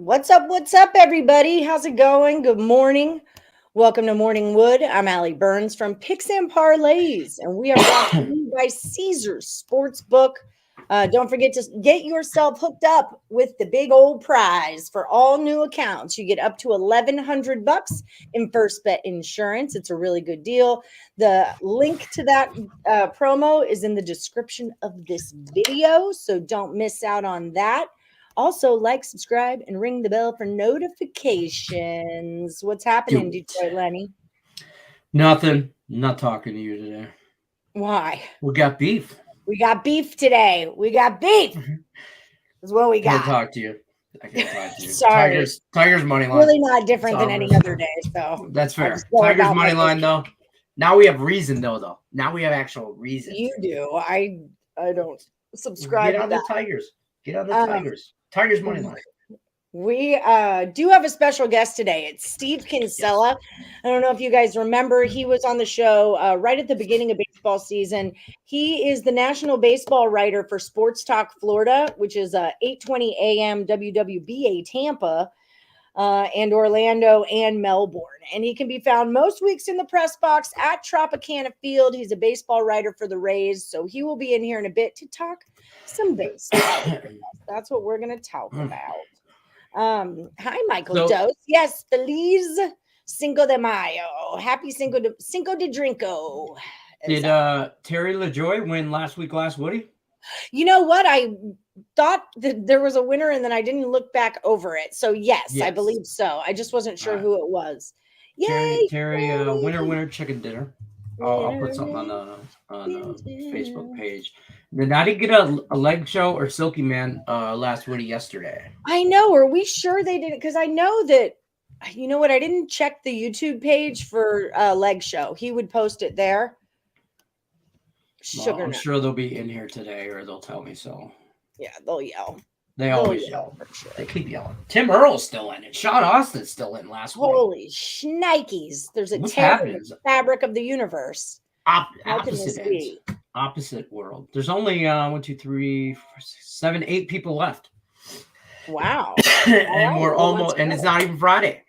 What's up, everybody? How's it going? Good morning. Welcome to Morning Wood. I'm Allie Burns from Picks and Parlays, and we are brought to you by Caesars Sportsbook. Don't forget to get yourself hooked up with the big old prize for all new accounts. You get up to $1,100 in first bet insurance. It's a really good deal. The link to that promo is in the description of this video, so don't miss out on that. Also, like, subscribe, and ring the bell for notifications. What's happening, Detroit Lenny? Nothing. I'm not talking to you today. Why? We got beef. We got beef today. We got beef. That's what we got. I can't talk to you. Sorry. Tigers money line. Really not different than any other day. So that's fair. Tigers money line though. Now we have reason though. Now we have actual reason. You do. I don't subscribe to that. Tigers. Get on the Tigers. Tigers money line. We do have a special guest today. It's Steve Kinsella. I don't know if you guys remember. He was on the show right at the beginning of baseball season. He is the national baseball writer for Sports Talk Florida, which is 8:20 a.m. WWBA Tampa and Orlando and Melbourne. And he can be found most weeks in the press box at Tropicana Field. He's a baseball writer for the Rays, so he will be in here in a bit to talk some baseball. That's what we're going to talk about. Hi, Michael Dose. Yes, Feliz Cinco de Mayo. Happy Cinco de Drinko. Did Terry LaJoy win last Woody? You know what? I thought that there was a winner, and then I didn't look back over it. So, yes. I believe so. I just wasn't sure who it was. Yay! Terry, winner, chicken dinner. I'll put something on the Facebook page. Then I didn't get a leg show or Silky Man last Woody yesterday. I know. Are we sure they didn't? Because I know that, you know what? I didn't check the YouTube page for leg show. He would post it there. I'm sure they'll be in here today, or they'll tell me so. Yeah, they'll yell. They always yell. For sure. They keep yelling. Tim Earle's still in it. Sean Austin's still in last week. Holy shnikes. There's a tear in the fabric of the universe. Opposite world. There's only 1, 2, 3, 4, 6, 7, 8 people left. Wow. And we're almost, and it's not even Friday.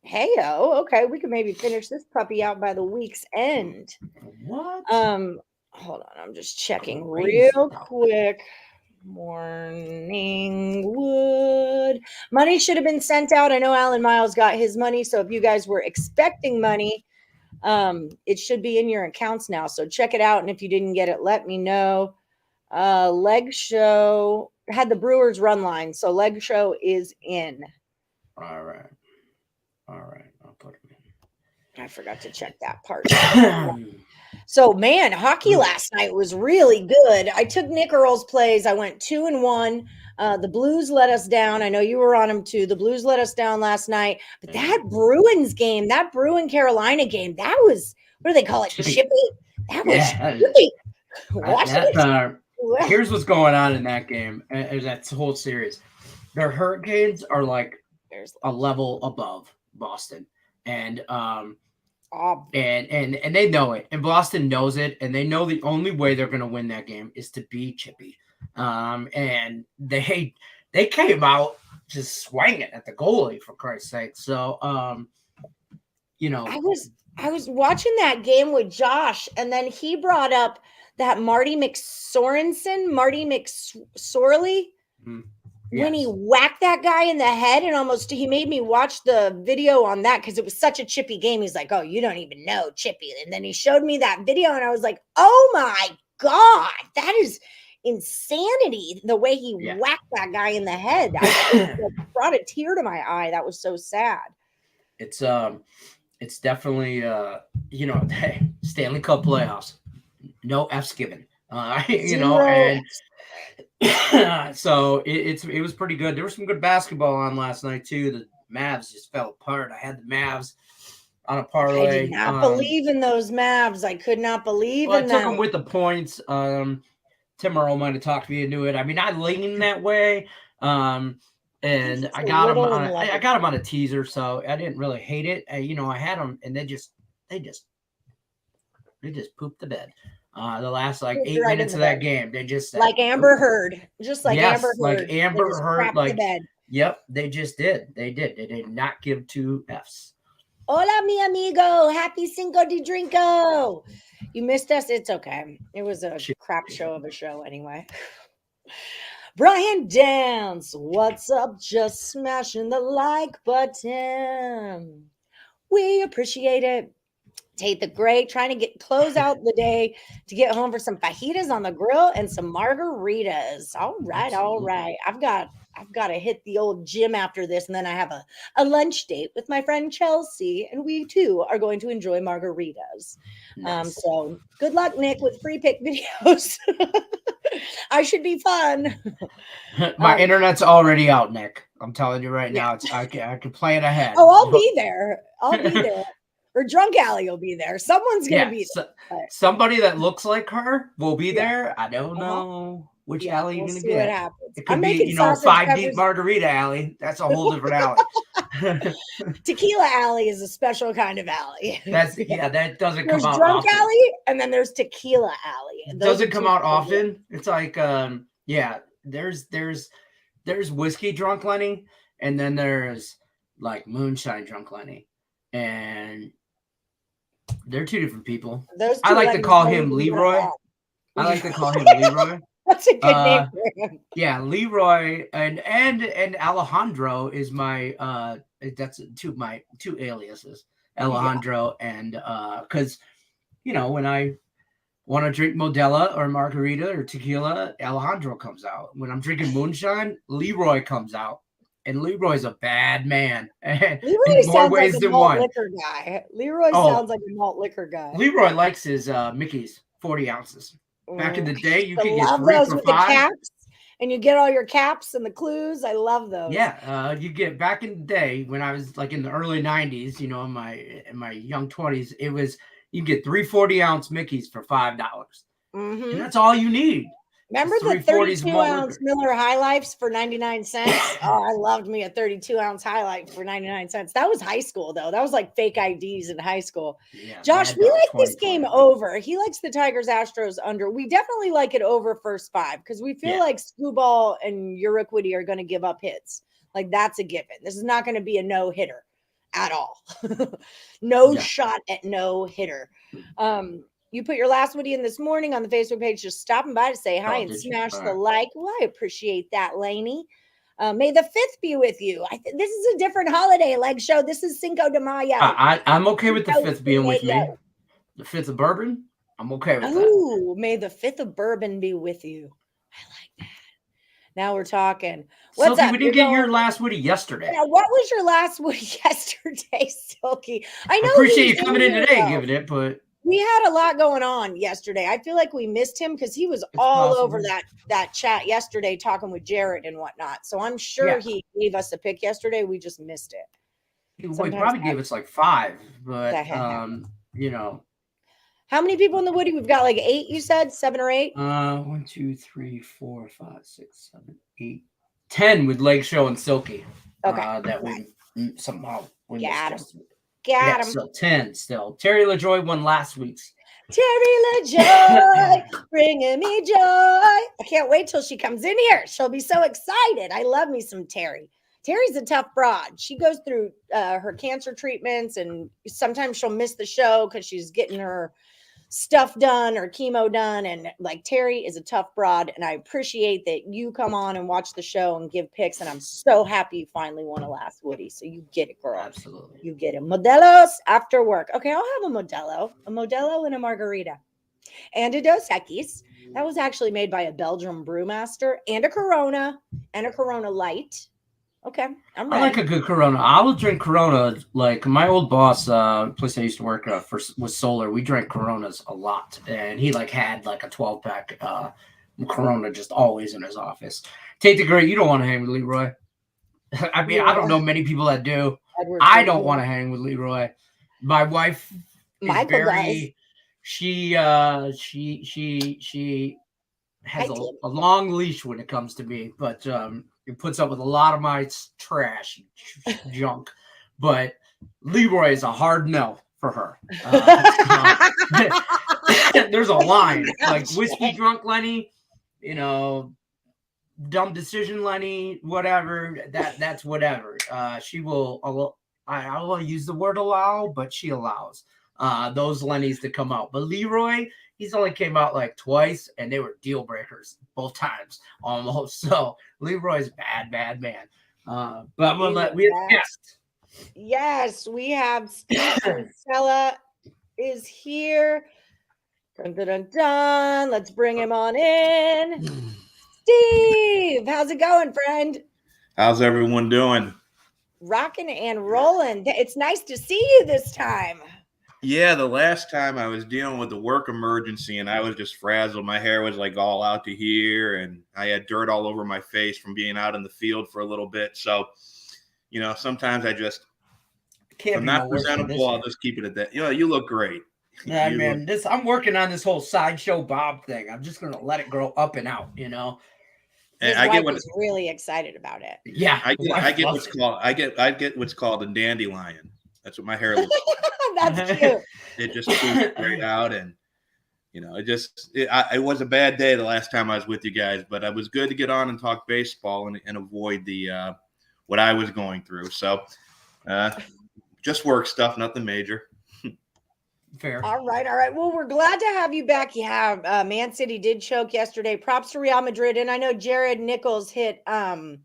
Hey-o. Okay, we could maybe finish this puppy out by the week's end. What? Hold on. I'm just checking real quick. Morning Wood. Money should have been sent out. I know Alan Miles got his money, so if you guys were expecting money, it should be in your accounts now. So check it out, and if you didn't get it, let me know. Leg show had the Brewers run line, so leg show is in. All right. I'll put it in. I forgot to check that part. So, man, hockey last night was really good. I took Nick Earl's plays. I went 2-1. The Blues let us down. I know you were on them too. The Blues let us down last night. But that Bruins game, that Bruin-Carolina game, that was, what do they call it? Chippy? That was chippy. Watch it. Here's what's going on in that game. That whole series. Their Hurricanes are like a level above Boston. And they know it, and Boston knows it, and they know the only way they're going to win that game is to be chippy. And they came out just swinging at the goalie, for Christ's sake. So, I was watching that game with Josh, and then he brought up that Marty McSorley. When he whacked that guy in the head and he made me watch the video on that because it was such a chippy game. He's like, oh, you don't even know chippy. And then he showed me that video and I was like, oh my God, that is insanity. The way he whacked that guy in the head. I brought a tear to my eye. That was so sad. It's definitely, Stanley Cup playoffs. No F's given, and so it was pretty good. There was some good basketball on last night too. The Mavs just fell apart. I had the Mavs on a parlay. I did not believe in those Mavs. I could not believe in them. I took them with the points. Tim Earle might have talked me into it. I mean, I leaned that way. And I got them on a teaser, so I didn't really hate it. I had them, and they just pooped the bed. The last 8 minutes of that game, they just like Amber Heard, just like Amber Heard, like Amber Heard, like Yep, they just did. They did. They did not give 2 Fs. Hola, mi amigo. Happy Cinco de Drinko. You missed us. It's okay. It was a crap show of a show anyway. Brian Dance, what's up? Just smashing the like button. We appreciate it. Tate the Great trying to close out the day to get home for some fajitas on the grill and some margaritas. All right, Absolutely. all right. I've got to hit the old gym after this, and then I have a lunch date with my friend Chelsea, and we too are going to enjoy margaritas. Nice. So good luck, Nick, with free pick videos. I should be fun. My internet's already out, Nick. I'm telling you right now. I can plan ahead. Oh, I'll be there. I'll be there. Or Drunk Alley will be there. Someone's going to be there. Somebody that looks like her will be there. I don't know which alley you're going to get. What happens. It could be, 5 Deep Margarita Alley. That's a whole different alley. Tequila Alley is a special kind of alley. That doesn't come out Drunk often. Alley, and then there's Tequila Alley. It doesn't come out often. It's like, there's whiskey drunk Lenny, and then there's like moonshine drunk Lenny, and they're 2 different people. I like to call him Leroy. That's a good name for him. Yeah, Leroy and Alejandro is my that's my 2 aliases. Alejandro and because when I want to drink Modelo or margarita or tequila, Alejandro comes out. When I'm drinking moonshine, Leroy comes out. And Leroy's a bad man. Leroy in more ways like a than malt one. Liquor guy. Leroy sounds like a malt liquor guy. Leroy likes his Mickey's 40 ounces. Back in the day, you could get 3 for $5. The caps, and you get all your caps and the clues. I love those. Yeah, you get back in the day when I was like in the early 90s, in my young 20s, it was you get 3 40-ounce Mickeys for $5. Mm-hmm. And that's all you need. Remember the 32-ounce Miller High Lifes for 99 cents? Oh, I loved me a 32-ounce High Life for 99 cents. That was high school, though. That was like fake IDs in high school. Yeah, Josh, we like this game over. He likes the Tigers Astros under. We definitely like it over first 5 because we feel like Screwball and Woody are going to give up hits. Like, that's a given. This is not going to be a no-hitter at all. No shot at no-hitter. You put your last Woody in this morning on the Facebook page, just stopping by to say hi and smash the like. Well, I appreciate that, Lenny. May the 5th be with you. This is a different holiday, leg show. This is Cinco de Mayo. I'm okay with the 5th being with me. The 5th of bourbon, I'm okay with that. Ooh, may the 5th of bourbon be with you. I like that. Now we're talking. What's Silky, up? we didn't get your last Woody yesterday. Yeah, what was your last Woody yesterday, Silky? I know. I appreciate you coming in today and giving it, but we had a lot going on yesterday. I feel like we missed him because he was all over that chat yesterday talking with Jared and whatnot. So I'm sure he gave us a pick yesterday. We just missed it. He probably gave us like 5, but How many people in the Woody? We've got like 8, you said? 7 or 8? 1, 2, 3, 4, 5, 6, 7, 8, 10 with Leg Show and Silky. Okay. That we somehow got him. So 10 still. Terry LaJoy won last week's. Terry LaJoy, bringing me joy. I can't wait till she comes in here. She'll be so excited. I love me some Terry. Terry's a tough broad. She goes through her cancer treatments, and sometimes she'll miss the show because she's getting her stuff done or chemo done. And like, Terry is a tough broad, and I appreciate that you come on and watch the show and give picks. And I'm so happy you finally won a last Woody. So you get it, girl. Absolutely. You get it. Modelos after work. Okay, I'll have a Modelo and a margarita and a Dos Equis. That was actually made by a Belgian brewmaster, and a Corona Light. Okay, I'm ready. I like a good Corona. I will drink Corona. Like my old boss, place I used to work was Solar. We drank Coronas a lot, and he had a 12-pack Corona just always in his office. Take the Great. You don't want to hang with Leroy. I mean, I don't know many people that do. I don't want to hang with Leroy. My wife is very. She has a long leash when it comes to me, but it puts up with a lot of my trash junk. But Leroy is a hard no for her. There's a line like whiskey drunk Lenny, dumb decision, Lenny, whatever, that's whatever. She will, I will use the word allow, but she allows those Lennys to come out. But Leroy, he's only came out like twice, and they were deal breakers both times almost. So Leroy's bad man. But we have a guest. Yes, we have Steve Kinsella is here. Dun, dun, dun, dun. Let's bring him on in. Steve, how's it going, friend? How's everyone doing? Rocking and rolling. It's nice to see you this time. Yeah, the last time I was dealing with the work emergency and I was just frazzled. My hair was like all out to here and I had dirt all over my face from being out in the field for a little bit. So, sometimes I just, if I'm not presentable, I'll just keep it at that. You look great. Yeah, man, I'm working on this whole sideshow Bob thing. I'm just going to let it grow up and out, His wife was really excited about it. Yeah. I get what's called a dandelion. That's what my hair looks like. That's cute. It just shoots straight out, and it was a bad day the last time I was with you guys, but it was good to get on and talk baseball and avoid the what I was going through. So, just work stuff, nothing major. Fair. All right. Well, we're glad to have you back. Yeah, Man City did choke yesterday. Props to Real Madrid, and I know Jared Nichols hit Benzema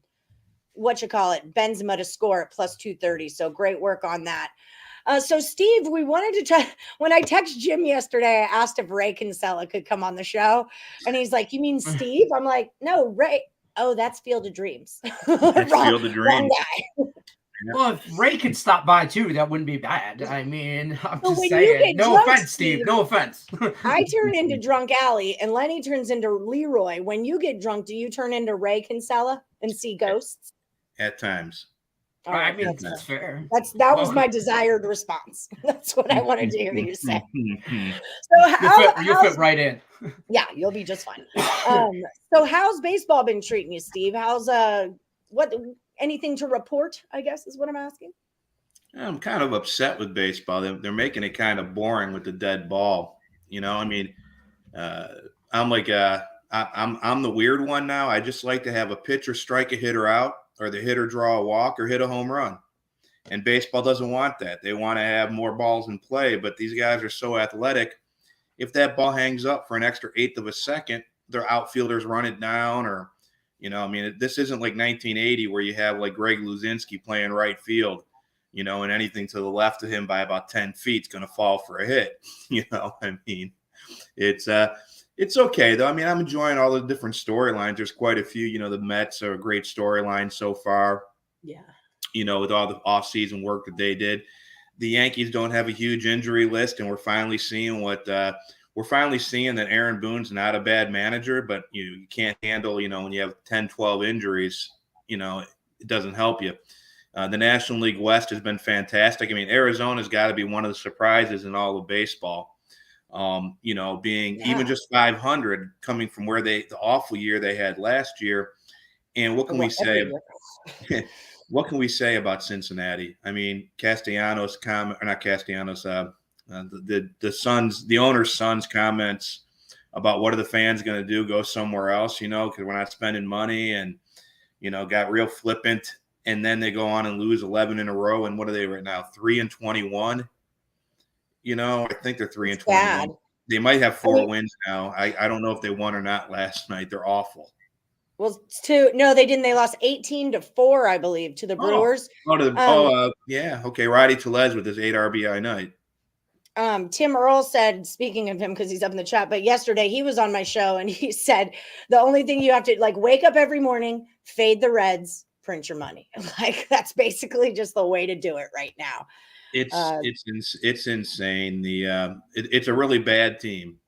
to score at plus 230. So great work on that. So Steve, we wanted to when I texted Jim yesterday, I asked if Ray Kinsella could come on the show. And he's like, "You mean Steve?" I'm like, "No, Ray. Oh, that's Field of Dreams." That's Field of Dreams. Well, if Ray could stop by too, that wouldn't be bad. I mean, I'm just saying. No offense, Steve. No offense. I turn into Drunk Alley and Lenny turns into Leroy. When you get drunk, do you turn into Ray Kinsella and see ghosts? At times. I mean, that's fair. That was my desired response. That's what I wanted to hear you say. So you'll fit right in. Yeah, you'll be just fine. So how's baseball been treating you, Steve? How's anything to report, I guess is what I'm asking? I'm kind of upset with baseball. They're making it kind of boring with the dead ball. I mean, I'm like I'm the weird one now. I just like to have a pitcher strike a hitter out, or the hitter draw a walk, or hit a home run. And baseball doesn't want that. They want to have more balls in play, but these guys are so athletic. If that ball hangs up for an extra eighth of a second, their outfielders run it down, or this isn't like 1980 where you have like Greg Luzinski playing right field, and anything to the left of him by about 10 feet is going to fall for a hit. It's okay though. I mean, I'm enjoying all the different storylines. There's quite a few. The Mets are a great storyline so far. Yeah. With all the off-season work that they did. The Yankees don't have a huge injury list, and we're finally seeing that Aaron Boone's not a bad manager, but you can't handle, when you have 10, 12 injuries, it doesn't help you. The National League West has been fantastic. I mean, Arizona's got to be one of the surprises in all of baseball. Being even just 500 coming from where the awful year they had last year. And what can we say? What can we say about Cincinnati? I mean, the owner's son's comments about what are the fans going to do, go somewhere else, because we're not spending money, and, got real flippant. And then they go on and lose 11 in a row. And what are they right now? 3-21. I think they're 3-21. Bad. They might have 4 wins now. I don't know if they won or not last night. They're awful. Well, no, they didn't. They lost 18-4, I believe, to the Brewers. Yeah. Okay. Roddy Tellez with his 8 RBI night. Tim Earl said, speaking of him, because he's up in the chat, but yesterday he was on my show and he said the only thing you have to wake up every morning, fade the Reds, print your money. That's basically just the way to do it right now. It's insane. It's a really bad team.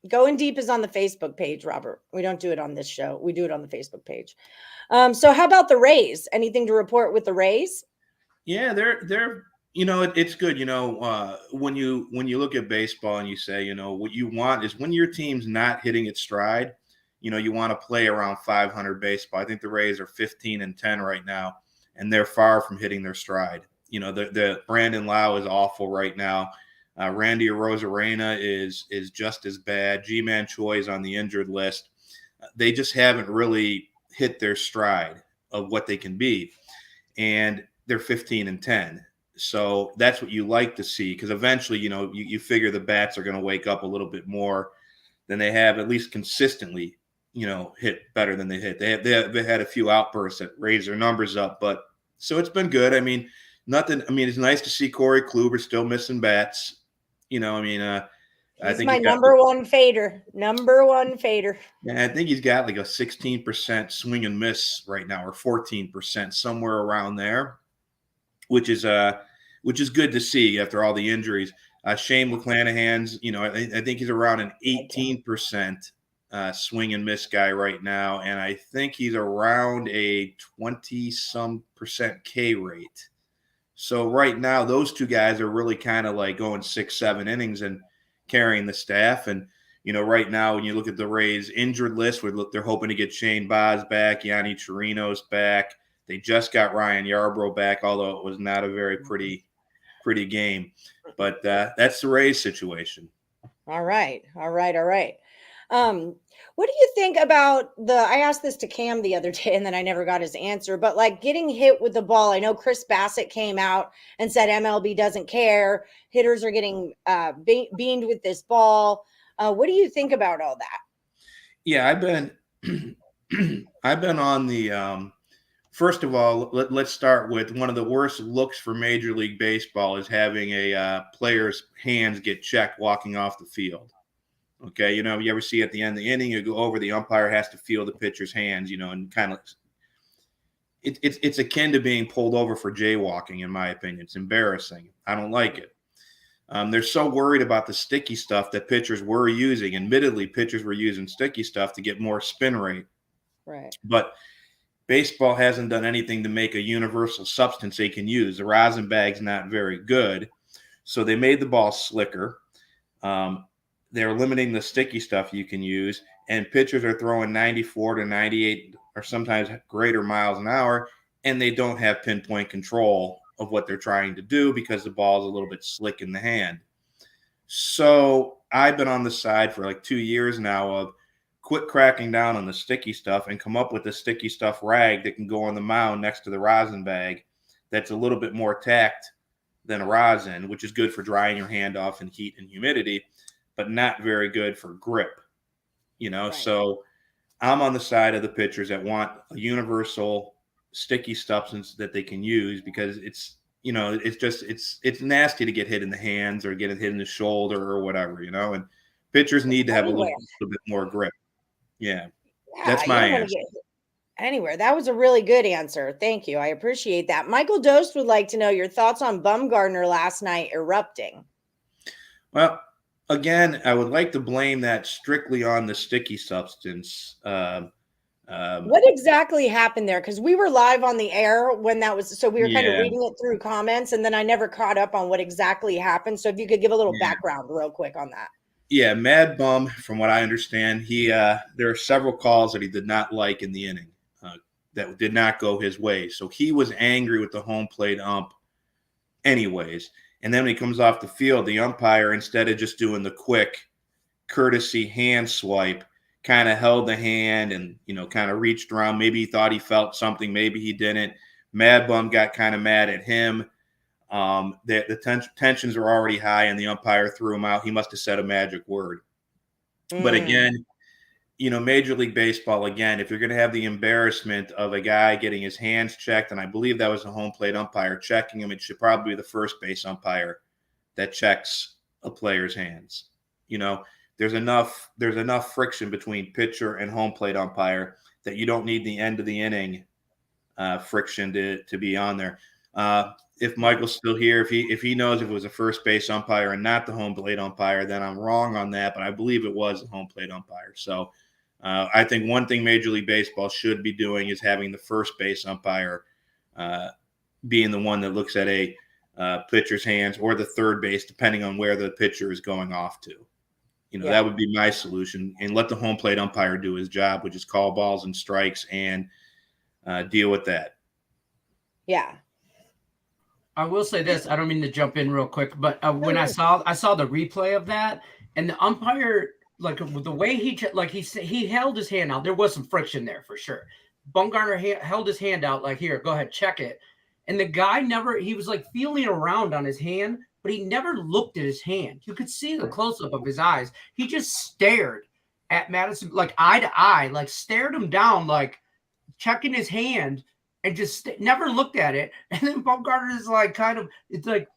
Going Deep is on the Facebook page, Robert. We don't do it on this show. We do it on the Facebook page. So how about the Rays? Anything to report with the Rays? Yeah, they're it's good. When you look at baseball and you say, what you want is when your team's not hitting its stride, you want to play around 500 baseball. I think the Rays are 15-10 right now, and they're far from hitting their stride. The Brandon Lau is awful right now. Randy Arozarena is just as bad. G-Man Choi is on the injured list. They just haven't really hit their stride of what they can be. And they're 15-10. So that's what you like to see, because eventually, you figure the bats are going to wake up a little bit more than they have, at least consistently, hit better than they hit. They had a few outbursts that raised their numbers up, but so it's been good. I mean, it's nice to see Corey Kluber still missing bats. I think my number one fader. Yeah, I think he's got like a 16% swing and miss right now, or 14%, somewhere around there, which is good to see after all the injuries. Shane McClanahan's, I think he's around an 18% swing and miss guy right now, and I think he's around a 20-some% K rate. So right now, those two guys are really kind of like going 6-7 innings and carrying the staff. And right now, when you look at the Rays injured list, they're hoping to get Shane Baz back, Yanni Chirinos back. They just got Ryan Yarbrough back, although it was not a very pretty game. But that's the Rays situation. All right. What do you think about I asked this to Cam the other day and then I never got his answer, but like getting hit with the ball. I know Chris Bassett came out and said MLB doesn't care. Hitters are getting beamed with this ball. What do you think about all that? Yeah, I've been on the first of all, let's start with one of the worst looks for Major League Baseball is having a player's hands get checked walking off the field. Okay, you ever see at the end of the inning, you go over, the umpire has to feel the pitcher's hands, and kind of it's akin to being pulled over for jaywalking, in my opinion. It's embarrassing. I don't like it. They're so worried about the sticky stuff that pitchers were using. Admittedly, pitchers were using sticky stuff to get more spin rate. Right. But baseball hasn't done anything to make a universal substance they can use. The rosin bag's not very good, so they made the ball slicker. They're limiting the sticky stuff you can use, and pitchers are throwing 94 to 98 or sometimes greater miles an hour, and they don't have pinpoint control of what they're trying to do because the ball is a little bit slick in the hand. So I've been on the side for like 2 years now of quit cracking down on the sticky stuff and come up with a sticky stuff rag that can go on the mound next to the rosin bag that's a little bit more tacked than a rosin, which is good for drying your hand off in heat and humidity, but not very good for grip, Right. So I'm on the side of the pitchers that want a universal sticky substance that they can use, because it's nasty to get hit in the hands or get hit in the shoulder or whatever, and pitchers need to have a little bit more grip. Yeah, that's my answer. Anywhere. That was a really good answer. Thank you. I appreciate that. Michael Dost would like to know your thoughts on Bumgarner last night erupting. Well, again, I would like to blame that strictly on the sticky substance. What exactly happened there? Because we were live on the air when that was, so we were kind of reading it through comments, and then I never caught up on what exactly happened. So if you could give a little background real quick on that. Yeah, Mad Bum, from what I understand, there are several calls that he did not like in the inning that did not go his way. So he was angry with the home plate ump anyways. And then when he comes off the field, the umpire, instead of just doing the quick courtesy hand swipe, kind of held the hand and, kind of reached around. Maybe he thought he felt something. Maybe he didn't. Mad Bum got kind of mad at him. The tensions were already high, and the umpire threw him out. He must have said a magic word. But again, Major League Baseball, again, if you're going to have the embarrassment of a guy getting his hands checked, and I believe that was the home plate umpire checking him, it should probably be the first base umpire that checks a player's hands. There's enough friction between pitcher and home plate umpire that you don't need the end of the inning friction to be on there. If Michael's still here, if he knows if it was a first base umpire and not the home plate umpire, then I'm wrong on that. But I believe it was the home plate umpire. So I think one thing Major League Baseball should be doing is having the first base umpire being the one that looks at a pitcher's hands, or the third base, depending on where the pitcher is going off to. That would be my solution, and let the home plate umpire do his job, which is call balls and strikes and deal with that. Yeah. I will say this. I don't mean to jump in real quick, but when I saw the replay of that, and the umpire, like the way he held his hand out, there was some friction there for sure. Bumgarner held his hand out like, here, go ahead, check it. And the guy he was like feeling around on his hand, but he never looked at his hand. You could see the close-up of his eyes. He just stared at Madison, like eye to eye, like stared him down, like checking his hand, and just never looked at it. And then Bumgarner is like, it's like,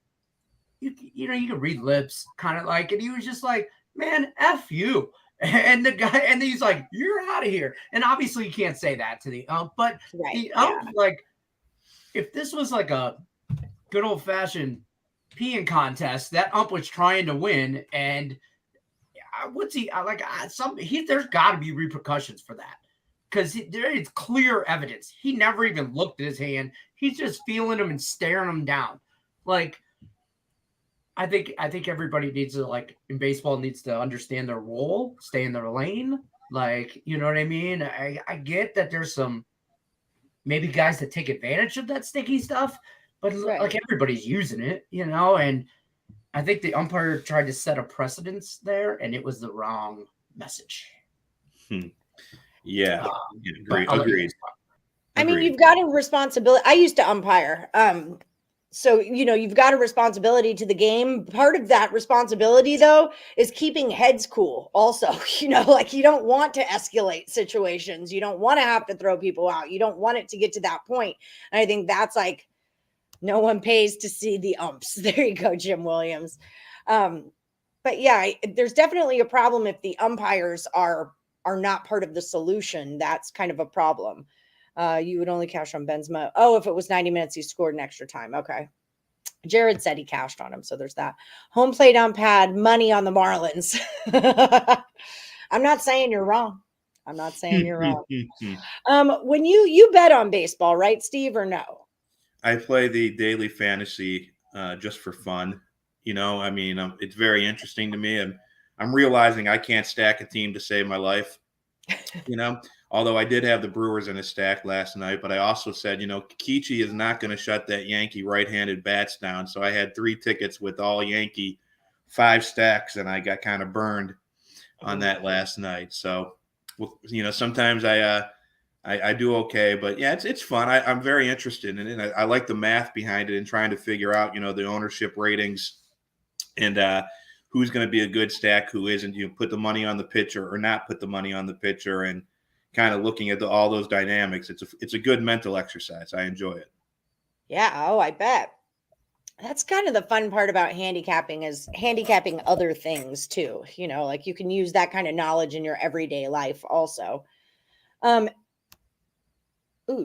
you know, you can read lips, kind of like, and he was just like, man, F you. And the guy, and he's like, you're out of here. And obviously you can't say that to the ump, but the ump, like, if this was like a good old fashioned peeing contest, that ump was trying to win. And there's got to be repercussions for that, because there is clear evidence. He never even looked at his hand. He's just feeling him and staring him down. Like, I think everybody needs to, like, in baseball, needs to understand their role, stay in their lane. Like, you know what I mean? I get that there's some maybe guys that take advantage of that sticky stuff, but like everybody's using it, you know? And I think the umpire tried to set a precedence there, and it was the wrong message. Yeah. Agreed. I mean, you've got a responsibility. I used to umpire. So, you know, you've got a responsibility to the game. Part of that responsibility, though, is keeping heads cool also. You know, like, you don't want to escalate situations. You don't want to have to throw people out. You don't want it to get to that point. And I think that's like, no one pays to see the umps. There you go, Jim Williams. But yeah, there's definitely a problem if the umpires are not part of the solution. That's kind of a problem. You would only cash on Benzema. Oh, if it was 90 minutes, he scored in extra time. Okay. Jared said he cashed on him. So there's that. Home plate ump had money on the Marlins. I'm not saying you're wrong. I'm not saying you're wrong. When you bet on baseball, right, Steve, or no? I play the daily fantasy just for fun. You know, I mean, it's very interesting to me, and I'm realizing I can't stack a team to save my life. You know, although I did have the Brewers in a stack last night, but I also said, you know, Kichi is not going to shut that Yankee right-handed bats down. So I had 3 tickets with all Yankee 5 stacks, and I got kind of burned on that last night. So, you know, sometimes I do okay, but yeah, it's fun. I'm very interested in it. I like the math behind it and trying to figure out, you know, the ownership ratings and who's going to be a good stack, who isn't. You put the money on the pitcher or not put the money on the pitcher, and kind of looking at all those dynamics. It's a good mental exercise. I enjoy it. Yeah. Oh, I bet. That's kind of the fun part about handicapping, is handicapping other things too. You know, like, you can use that kind of knowledge in your everyday life also. Oh,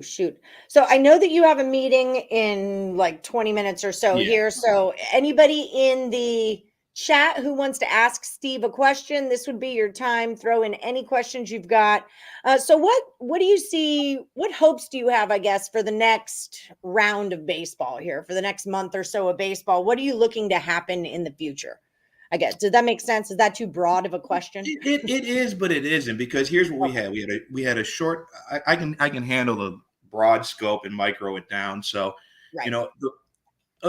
shoot. So I know that you have a meeting in like 20 minutes or so here. So anybody in the chat who wants to ask Steve a question, this would be your time. Throw in any questions you've got. So what do you see? What hopes do you have, I guess, for the next round of baseball here, for the next month or so of baseball? What are you looking to happen in the future? I guess, did that make sense? Is that too broad of a question? It is, but it isn't, because here's what we had. We had a short. I can handle the broad scope and micro it down. So, you know,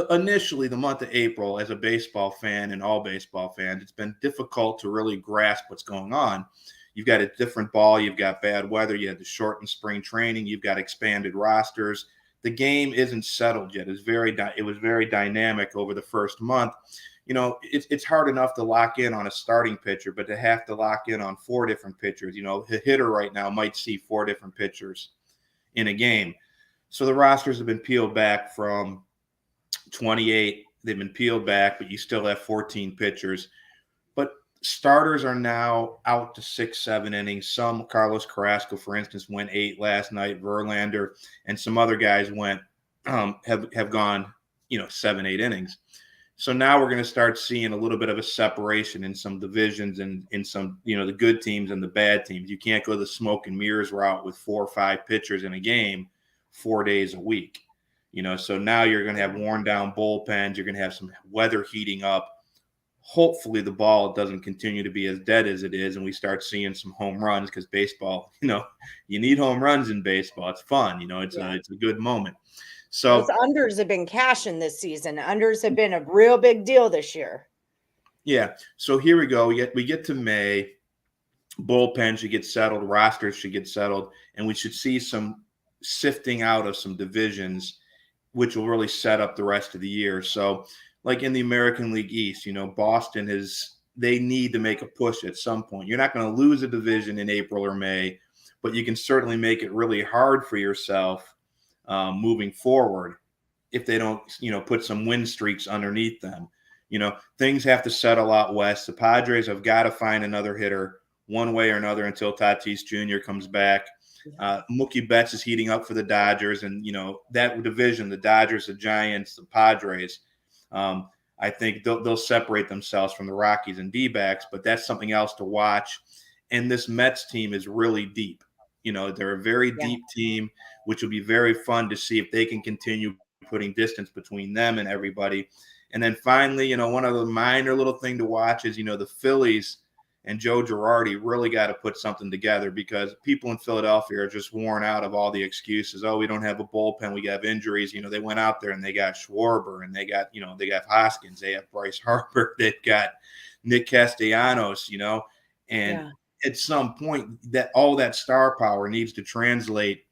initially the month of April, as a baseball fan and all baseball fans, it's been difficult to really grasp what's going on. You've got a different ball. You've got bad weather. You had the shortened spring training. You've got expanded rosters. The game isn't settled yet. It was very dynamic over the first month. You know, it's hard enough to lock in on a starting pitcher, but to have to lock in on 4 different pitchers, you know, a hitter right now might see 4 different pitchers in a game. So the rosters have been peeled back from 28. They've been peeled back, but you still have 14 pitchers. But starters are now out to 6-7 innings. Some, Carlos Carrasco, for instance, went 8 last night. Verlander and some other guys went have gone, you know, 7-8 innings. So now we're going to start seeing a little bit of a separation in some divisions and in some, you know, the good teams and the bad teams. You can't go the smoke and mirrors route with 4 or 5 pitchers in a game 4 days a week. You know, so now you're going to have worn down bullpens. You're going to have some weather heating up. Hopefully the ball doesn't continue to be as dead as it is, and we start seeing some home runs, because baseball, you know, you need home runs in baseball. It's fun. You know, it's a good moment. So those unders have been cashing this season. Unders have been a real big deal this year. Yeah. So here we go. We get to May. bullpen should get settled, rosters should get settled, and we should see some sifting out of some divisions, which will really set up the rest of the year. So, like in the American League East, Boston they need to make a push at some point. You're not going to lose a division in April or May, but you can certainly make it really hard for yourself moving forward if they don't, put some win streaks underneath them. Things have to settle out west. The Padres have got to find another hitter one way or another until Tatis Jr. comes back. Mookie Betts is heating up for the Dodgers, and that division, the Dodgers, the Giants, the Padres, I think they'll separate themselves from the Rockies and D-backs, but that's something else to watch. And this Mets team is really deep. They're a very deep team, which will be very fun to see if they can continue putting distance between them and everybody. And then finally, one of the minor little thing to watch is, the Phillies and Joe Girardi really got to put something together, because people in Philadelphia are just worn out of all the excuses. Oh, we don't have a bullpen. We have injuries. They went out there and they got Schwarber, and they got Hoskins. They have Bryce Harper. They've got Nick Castellanos, and at some point that all that star power needs to translate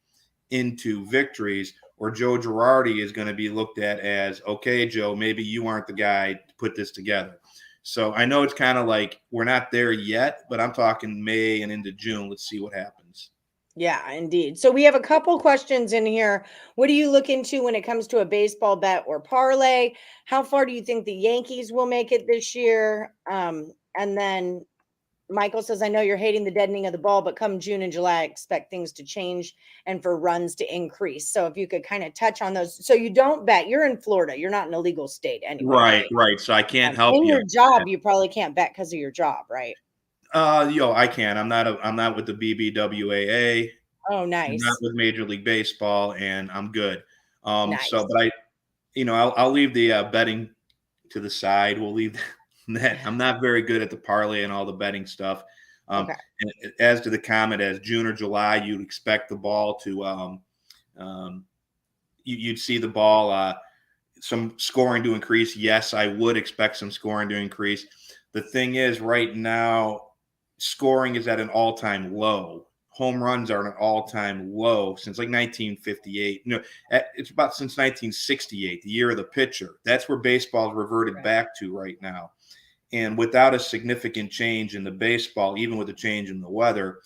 into victories, or Joe Girardi is going to be looked at as, okay, Joe, maybe you aren't the guy to put this together. So I know it's kind of like we're not there yet, but I'm talking May and into June. Let's see what happens. Yeah, indeed. So we have a couple questions in here. What do you look into when it comes to a baseball bet or parlay? How far do you think the Yankees will make it this year? And then Michael says, I know you're hating the deadening of the ball, but come June and July, I expect things to change and for runs to increase. So if you could kind of touch on those. So you don't bet. You're in Florida. You're not in a legal state anyway. Right. So I can't help you. In your job, you probably can't bet because of your job, right? I can. I'm not with the BBWAA. Oh, nice. I'm not with Major League Baseball, and I'm good. Nice. So, but I'll leave the betting to the side. We'll leave that. I'm not very good at the parlay and all the betting stuff. Okay. And as to the comment, as June or July, you'd expect the ball to, you'd see the ball, some scoring to increase. Yes, I would expect some scoring to increase. The thing is, right now, scoring is at an all-time low. Home runs are at an all-time low since like 1958. It's about since 1968, the year of the pitcher. That's where baseball's reverted back to right now. And without a significant change in the baseball, even with a change in the weather,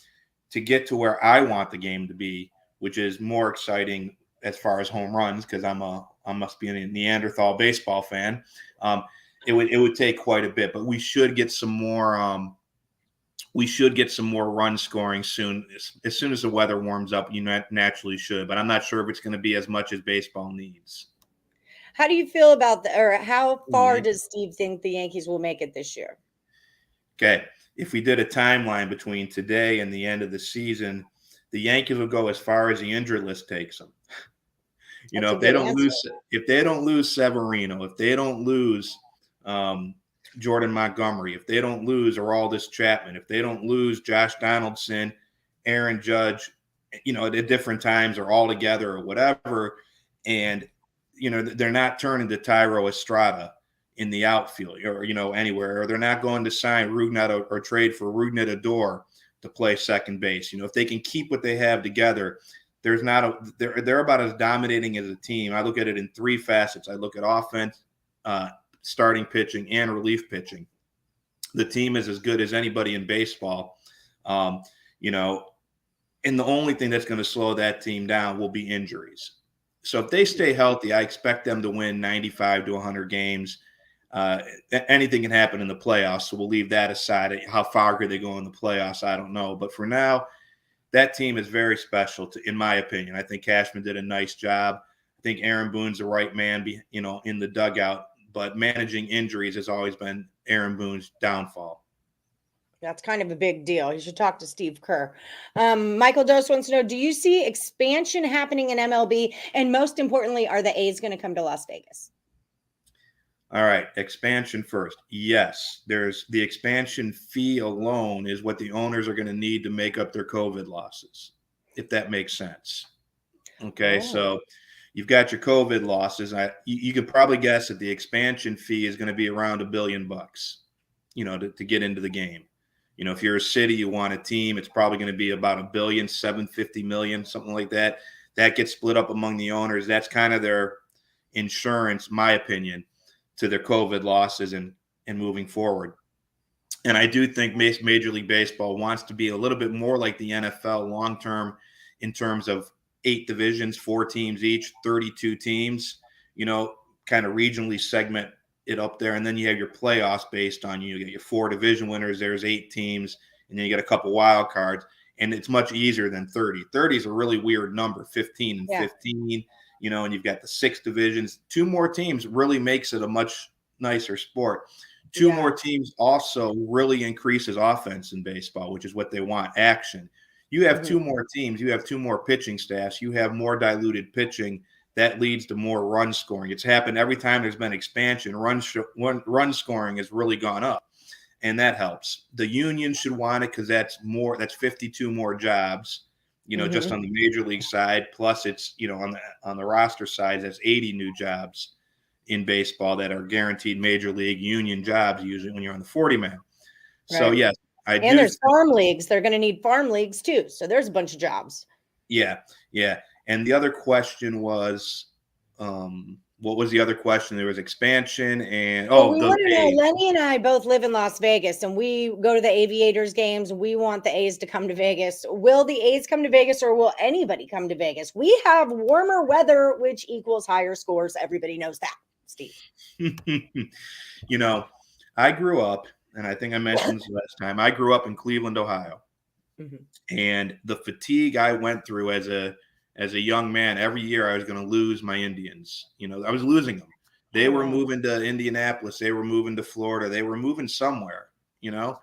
to get to where I want the game to be, which is more exciting as far as home runs, because I must be a Neanderthal baseball fan. It would take quite a bit, but we should get some more. We should get some more run scoring soon. As soon as the weather warms up, you naturally should, but I'm not sure if it's going to be as much as baseball needs. How do you feel about how far does Steve think the Yankees will make it this year? Okay. If we did a timeline between today and the end of the season, the Yankees will go as far as the injury list takes them. If they don't lose Severino, if they don't lose Jordan Montgomery, if they don't lose Aroldis Chapman, if they don't lose Josh Donaldson, Aaron Judge, at different times or all together or whatever, and they're not turning to Tyro Estrada in the outfield or anywhere, or they're not going to sign Rougned or trade for Rougned Odor to play second base. If they can keep what they have together, they're about as dominating as a team. I look at it in three facets. I look at offense, starting pitching, and relief pitching. The team is as good as anybody in baseball. And the only thing that's going to slow that team down will be injuries. So if they stay healthy, I expect them to win 95 to 100 games. Anything can happen in the playoffs, so we'll leave that aside. How far could they go in the playoffs? I don't know. But for now, that team is very special, in my opinion. I think Cashman did a nice job. I think Aaron Boone's the right man, in the dugout. But managing injuries has always been Aaron Boone's downfall. That's kind of a big deal. You should talk to Steve Kerr. Michael Dose wants to know, do you see expansion happening in MLB? And most importantly, are the A's going to come to Las Vegas? All right, expansion first. Yes, there's the expansion fee alone is what the owners are going to need to make up their COVID losses, if that makes sense. Okay, so you've got your COVID losses. You could probably guess that the expansion fee is going to be around $1 billion, to get into the game. You know, if you're a city, you want a team, it's probably going to be about $1 billion, 750 million, something like that. That gets split up among the owners. That's kind of their insurance, my opinion, to their COVID losses and moving forward. And I do think Major League Baseball wants to be a little bit more like the NFL long term in terms of 8 divisions, 4 teams each, 32 teams, you know, kind of regionally segment it up there. And then you have your playoffs based on you get your 4 division winners. There's 8 teams, and then you get a couple wild cards. And it's much easier than 30. 30 is a really weird number, 15 and 15, you know, and you've got the 6 divisions. 2 more teams really makes it a much nicer sport. 2 more teams also really increases offense in baseball, which is what they want, action. You have 2 more teams, you have 2 more pitching staffs, you have more diluted pitching. That leads to more run scoring. It's happened every time there's been expansion. Run scoring has really gone up, and that helps. The union should want it because that's 52 more jobs, you know, just on the major league side. Plus, it's, you know, on the roster side, that's 80 new jobs in baseball that are guaranteed major league union jobs usually when you're on the 40-man. Right. So yes, and there's farm leagues. They're going to need farm leagues too. So there's a bunch of jobs. Yeah. And the other question was, what was the other question? There was expansion and we want to know. Lenny and I both live in Las Vegas, and we go to the Aviators games. We want the A's to come to Vegas. Will the A's come to Vegas, or will anybody come to Vegas? We have warmer weather, which equals higher scores. Everybody knows that, Steve. You know, I grew up, and I think I mentioned this last time. I grew up in Cleveland, Ohio, and the fatigue I went through as a young man, every year I was going to lose my Indians. You know, I was losing them. They were moving to Indianapolis. They were moving to Florida. They were moving somewhere, you know,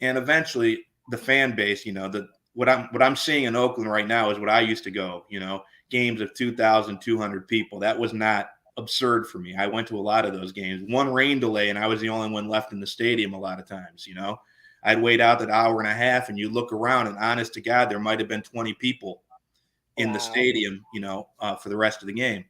and eventually the fan base, you know, what I'm seeing in Oakland right now is what I used to go, you know, games of 2,200 people. That was not absurd for me. I went to a lot of those games. One rain delay, and I was the only one left in the stadium a lot of times, you know. I'd wait out that hour and a half, and you look around, and honest to God, there might have been 20 people in the stadium, you know, for the rest of the game.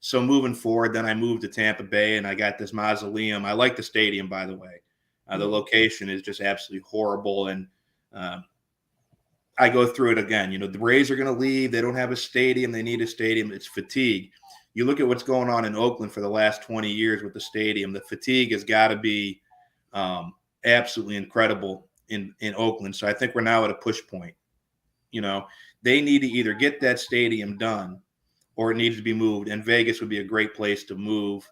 So moving forward, then I moved to Tampa Bay, and I got this mausoleum. I like the stadium, by the way. The location is just absolutely horrible, and I go through it again. You know, the Rays are going to leave. They don't have a stadium. They need a stadium. It's fatigue. You look at what's going on in Oakland for the last 20 years with the stadium. The fatigue has got to be absolutely incredible in Oakland. So I think we're now at a push point. You know, they need to either get that stadium done or it needs to be moved. And Vegas would be a great place to move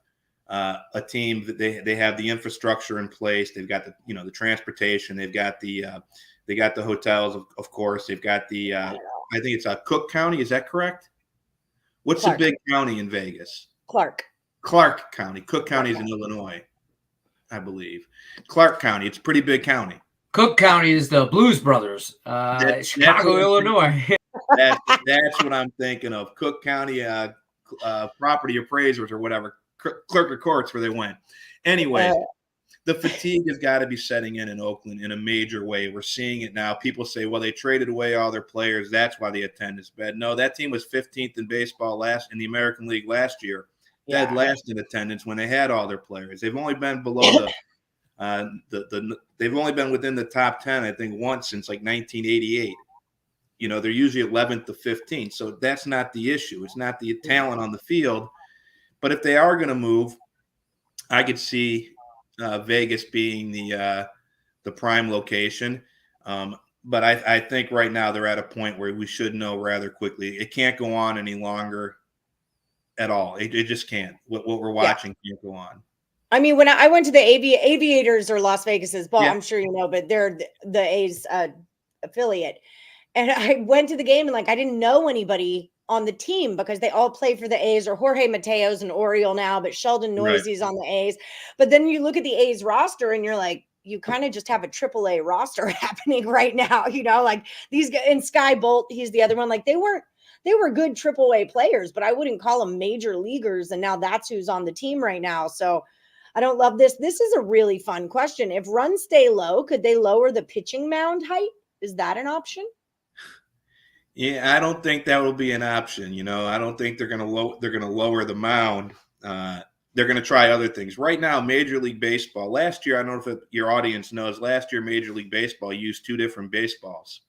a team that they have the infrastructure in place. They've got the transportation. They've got the hotels, of course. They've got I think it's Cook County. Is that correct? What's the big county in Vegas? Clark County. Cook County is in Illinois, I believe. Clark County. It's a pretty big county. Cook County is the Blues Brothers, Chicago, Illinois. That's what I'm thinking of. Cook County property appraisers or whatever, clerk of courts where they went. Anyway, the fatigue has got to be setting in Oakland in a major way. We're seeing it now. People say, well, they traded away all their players. That's why the attendance is bad. No, that team was 15th in baseball in the American League last year. Dead last in attendance when they had all their players. They've only been below they've only been within the top 10, I think, once since like 1988. You know, they're usually 11th to 15th. So that's not the issue. It's not the talent on the field. But if they are going to move, I could see Vegas being the prime location. But I think right now they're at a point where we should know rather quickly. It can't go on any longer at all. It just can't. What we're watching can't go on. I mean, when I went to the Aviators or Las Vegas's ball, I'm sure you know, but they're the A's affiliate. And I went to the game and I didn't know anybody on the team because they all play for the A's, or Jorge Mateo's an Oriole now, but Sheldon Noisey's on the A's. But then you look at the A's roster and you're like, you kind of just have a AAA roster happening right now. You know, like these guys, and Sky Bolt, he's the other one. Like they were good AAA players, but I wouldn't call them major leaguers. And now that's who's on the team right now. So I don't love this. This is a really fun question. If runs stay low, could they lower the pitching mound height? Is that an option? Yeah, I don't think that will be an option. You know, I don't think they're going to lower the mound. They're they're going to try other things. Right now, Major League Baseball, last year, I don't know if your audience knows, last year, Major League Baseball used 2 different baseballs.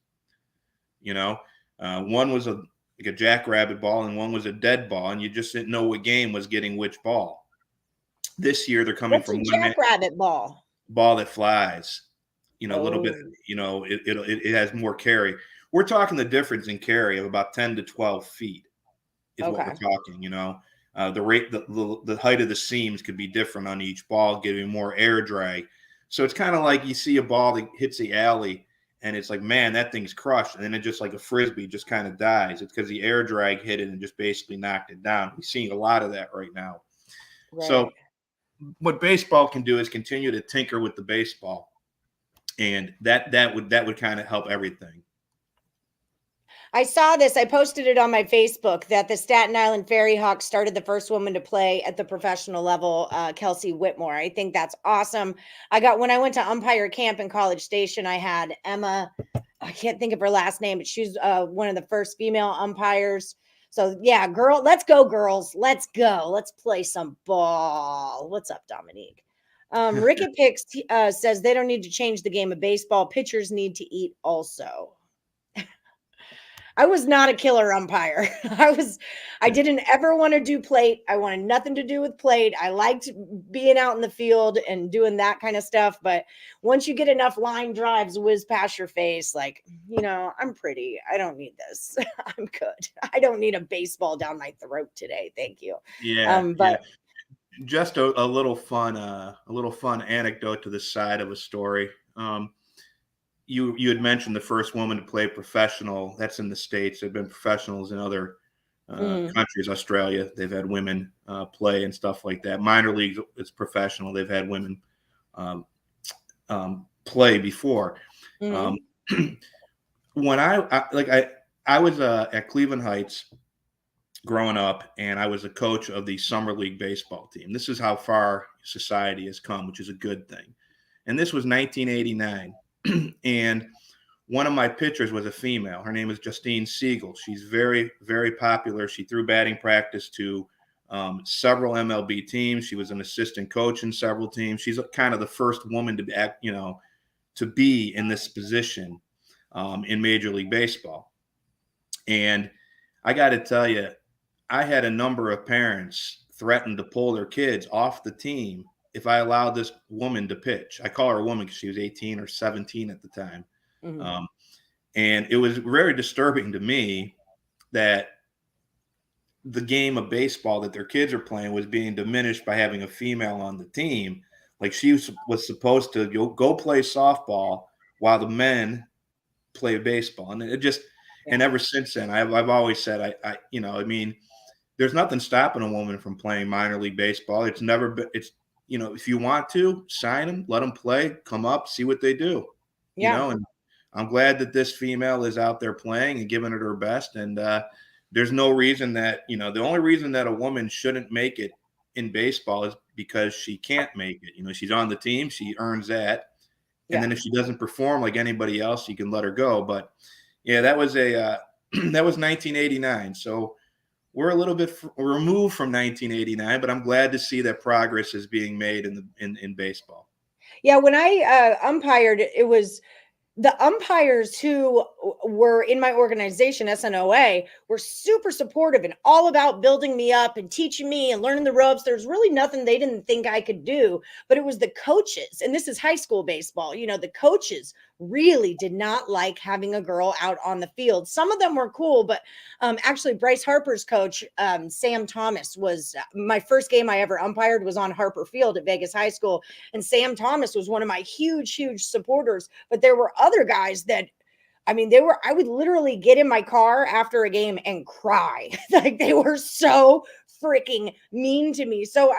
One was like a jackrabbit ball and one was a dead ball, and you just didn't know what game was getting which ball. This year, they're coming from a jackrabbit ball? Ball that flies, a little bit, it has more carry. We're talking the difference in carry of about 10 to 12 feet is what we're talking, the rate, the height of the seams could be different on each ball, giving more air drag. So it's kind of like you see a ball that hits the alley and it's like, man, that thing's crushed. And then it just like a Frisbee just kind of dies. It's because the air drag hit it and just basically knocked it down. We're seeing a lot of that right now. Right. So what baseball can do is continue to tinker with the baseball. And that would kind of help everything. I saw this. I posted it on my Facebook that the Staten Island Fairy Hawks started the first woman to play at the professional level, Kelsey Whitmore. I think that's awesome. When I went to umpire camp in College Station, I had Emma. I can't think of her last name, but she's one of the first female umpires. So yeah, let's go, girls. Let's go. Let's play some ball. What's up, Dominique? Ricket Picks says they don't need to change the game of baseball. Pitchers need to eat also. I was not a killer umpire. I didn't ever want to do plate. I wanted nothing to do with plate. I liked being out in the field and doing that kind of stuff. But once you get enough line drives whiz past your face, like, I'm pretty. I don't need this. I'm good. I don't need a baseball down my throat today. Thank you. Yeah. But just a little fun anecdote to the side of a story. You had mentioned the first woman to play professional. That's in the States. There have been professionals in other countries. Australia, they've had women play and stuff like that. Minor leagues, it's professional. They've had women play before. When I was at Cleveland Heights growing up, and I was a coach of the summer league baseball team. This is how far society has come, which is a good thing. And this was 1989. And one of my pitchers was a female. Her name is Justine Siegel. She's very, very popular. She threw batting practice to several MLB teams. She was an assistant coach in several teams. She's kind of the first woman to be in this position in Major League Baseball. And I got to tell you, I had a number of parents threaten to pull their kids off the team if I allowed this woman to pitch. I call her a woman because she was 18 or 17 at the time. Mm-hmm. And it was very disturbing to me that the game of baseball that their kids are playing was being diminished by having a female on the team. Like she was supposed to go play softball while the men play baseball. And it just, and ever since then, I've always said, there's nothing stopping a woman from playing minor league baseball. It's never been, if you want to sign them, let them play, come up, see what they do, and I'm glad that this female is out there playing and giving it her best. And there's no reason that, the only reason that a woman shouldn't make it in baseball is because she can't make it. She's on the team, she earns that. And then if she doesn't perform like anybody else, you can let her go. But yeah, that was that was 1989. So we're a little bit removed from 1989, but I'm glad to see that progress is being made in baseball. Yeah, when I umpired, it was the umpires who were in my organization, SNOA, were super supportive and all about building me up and teaching me and learning the ropes. There's really nothing they didn't think I could do, but it was the coaches. And this is high school baseball. The coaches really did not like having a girl out on the field. Some of them were cool, but actually Bryce Harper's coach, Sam Thomas, was my first game I ever umpired was on Harper Field at Vegas High School. And Sam Thomas was one of my huge, huge supporters. But there were other guys that, I would literally get in my car after a game and cry. Like they were so freaking mean to me. So,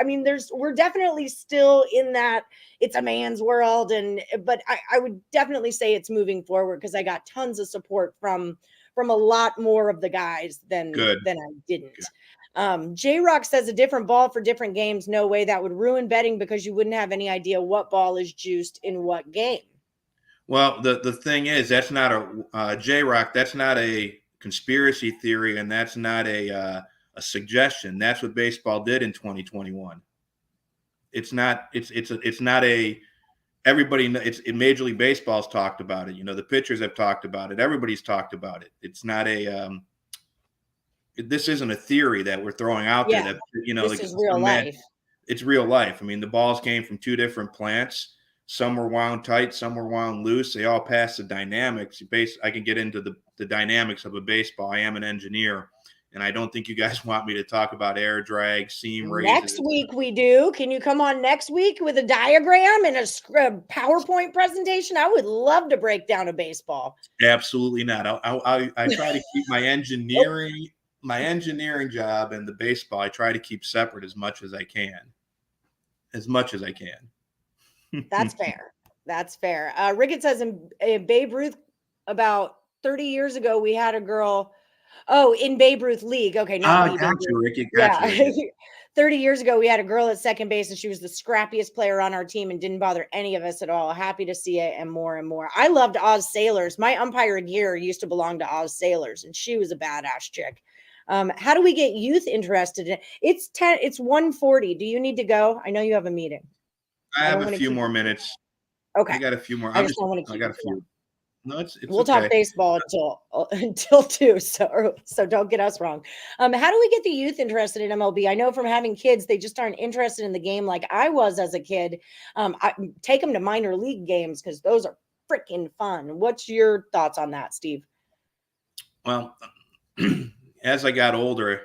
we're definitely still in that it's a man's world. But I would definitely say it's moving forward because I got tons of support from a lot more of the guys than I didn't. J-Rock says a different ball for different games. No way, that would ruin betting because you wouldn't have any idea what ball is juiced in what game. Well, the thing is, that's not a J-Rock. That's not a conspiracy theory, and that's not a suggestion. That's what baseball did in 2021. it's not a everybody. It's in Major League Baseball's talked about it. The pitchers have talked about it. Everybody's talked about it. It's not a this isn't a theory that we're throwing out there. That this is real life. It's real life. I mean, the balls came from two different plants. Some were wound tight, some were wound loose. They all pass the dynamics. I can get into the dynamics of a baseball. I am an engineer, and I don't think you guys want me to talk about air drag, seam raises. Next week we do. Can you come on next week with a diagram and a PowerPoint presentation? I would love to break down a baseball. Absolutely not. I try to keep my engineering job and the baseball. I try to keep separate as much as I can. That's fair. That's fair. Rickett says in Babe Ruth about 30 years ago, we had a girl. Oh, in Babe Ruth League. Okay. Not got you, Ricky. Yeah. 30 years ago, we had a girl at second base, and she was the scrappiest player on our team and didn't bother any of us at all. Happy to see it, and more and more. I loved Oz Sailors. My umpire gear used to belong to Oz Sailors, and she was a badass chick. How do we get youth interested in it? It's 1:40. Do you need to go? I know you have a meeting. I have a few more minutes. Okay. I got a few more. I don't want to keep I got a few. No, it's we'll okay. talk baseball until 2. So don't get us wrong. How do we get the youth interested in MLB? I know from having kids, they just aren't interested in the game like I was as a kid. I take them to minor league games because those are freaking fun. What's your thoughts on that, Steve? Well, as I got older,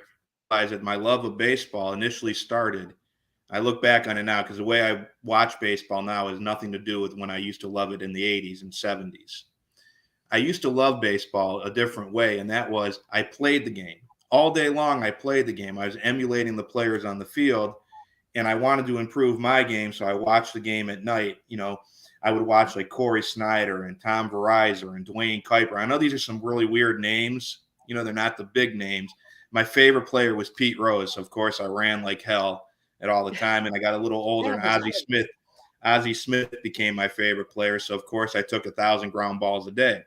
I realized that my love of baseball initially started. I look back on it now because the way I watch baseball now has nothing to do with when I used to love it in the 80s and 70s. I used to love baseball a different way, and that was I played the game. All day long, I played the game. I was emulating the players on the field, and I wanted to improve my game, so I watched the game at night. I would watch like Corey Snyder and Tom Verizon and Dwayne Kuiper. I know these are some really weird names. They're not the big names. My favorite player was Pete Rose. Of course, I ran like hell at all the time, and I got a little older, and Ozzie Smith became my favorite player. So, of course, I took 1,000 ground balls a day.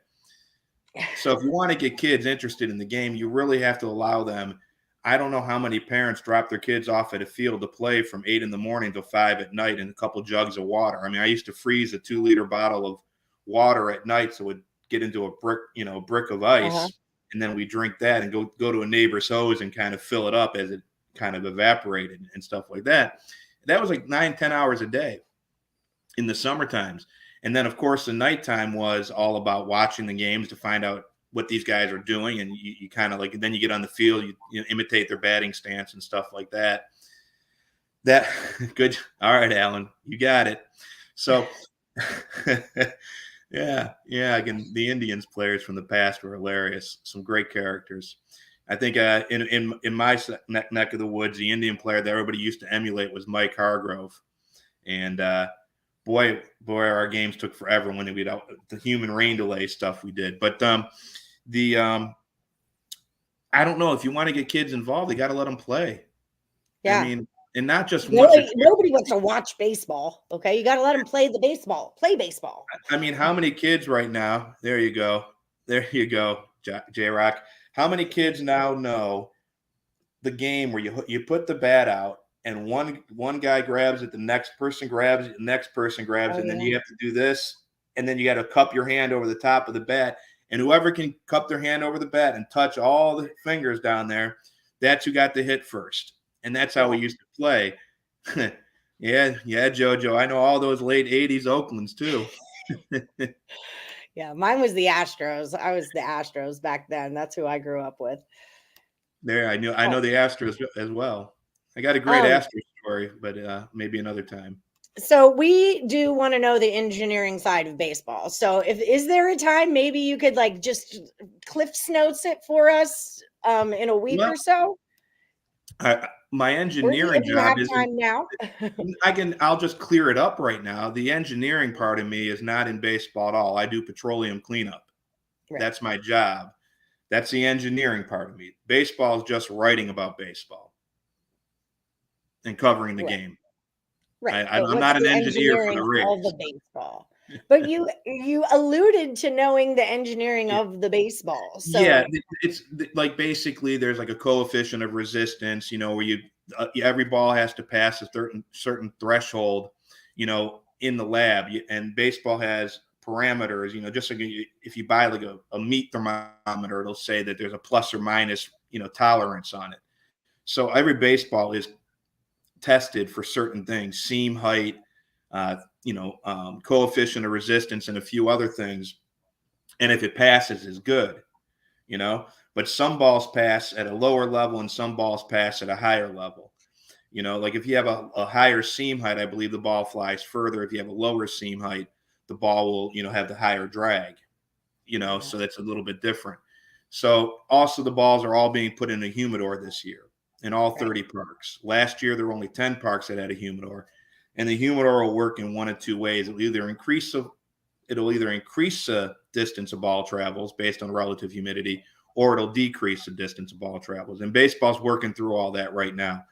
So if you want to get kids interested in the game, you really have to allow them. I don't know how many parents drop their kids off at a field to play from 8 in the morning till 5 at night and a couple jugs of water. I mean, I used to freeze a 2-liter bottle of water at night so it would get into a brick of ice, and then we drink that and go to a neighbor's hose and kind of fill it up as it kind of evaporated and stuff like that. That was like 9-10 hours a day in the summer times. And then, of course, the nighttime was all about watching the games to find out what these guys are doing. And you kind of then you get on the field, you imitate their batting stance and stuff like that. That good. All right, Alan, you got it. So, yeah. Again, the Indians players from the past were hilarious. Some great characters. I think in my neck of the woods, the Indian player that everybody used to emulate was Mike Hargrove. And, boy, our games took forever when we did the human rain delay stuff we did. But I don't know, if you want to get kids involved, you got to let them play. Yeah. I mean, and not just nobody wants to watch baseball. Okay. You got to let them play baseball. I mean, how many kids right now? There you go, J-Rock. How many kids now know the game where you put the bat out, and one guy grabs it, the next person grabs it, the next person grabs it, and then you have to do this, and then you got to cup your hand over the top of the bat, and whoever can cup their hand over the bat and touch all the fingers down there, that's who got the hit first. And that's how we used to play. Yeah, JoJo. I know all those late 80s Oaklands too. Yeah, mine was the Astros. I was the Astros back then. That's who I grew up with. There, I know the Astros as well. I got a great Astros story, but maybe another time. So we do want to know the engineering side of baseball. So is there a time maybe you could just Cliff's Notes it for us in a week or so? My engineering job is time now. I'll just clear it up right now. The engineering part of me is not in baseball at all. I do petroleum cleanup. Right. That's my job. That's the engineering part of me. Baseball is just writing about baseball and covering the game. Right. I'm not an engineer for the rigs. Of the baseball. But you alluded to knowing the engineering of the baseball. So yeah, it's like basically there's like a coefficient of resistance, where every ball has to pass a certain threshold, in the lab. And baseball has parameters, just like if you buy like a meat thermometer, it'll say that there's a plus or minus, tolerance on it. So every baseball is tested for certain things, seam height, coefficient of resistance, and a few other things. And if it passes, is good, but some balls pass at a lower level and some balls pass at a higher level. Like if you have a higher seam height, I believe the ball flies further. If you have a lower seam height, the ball will, have the higher drag, so that's a little bit different. So also the balls are all being put in a humidor this year in all 30 parks. Last year, there were only 10 parks that had a humidor, and the humidor will work in one of two ways. It'll either increase the distance a ball travels based on relative humidity, or it'll decrease the distance a ball travels. And baseball's working through all that right now.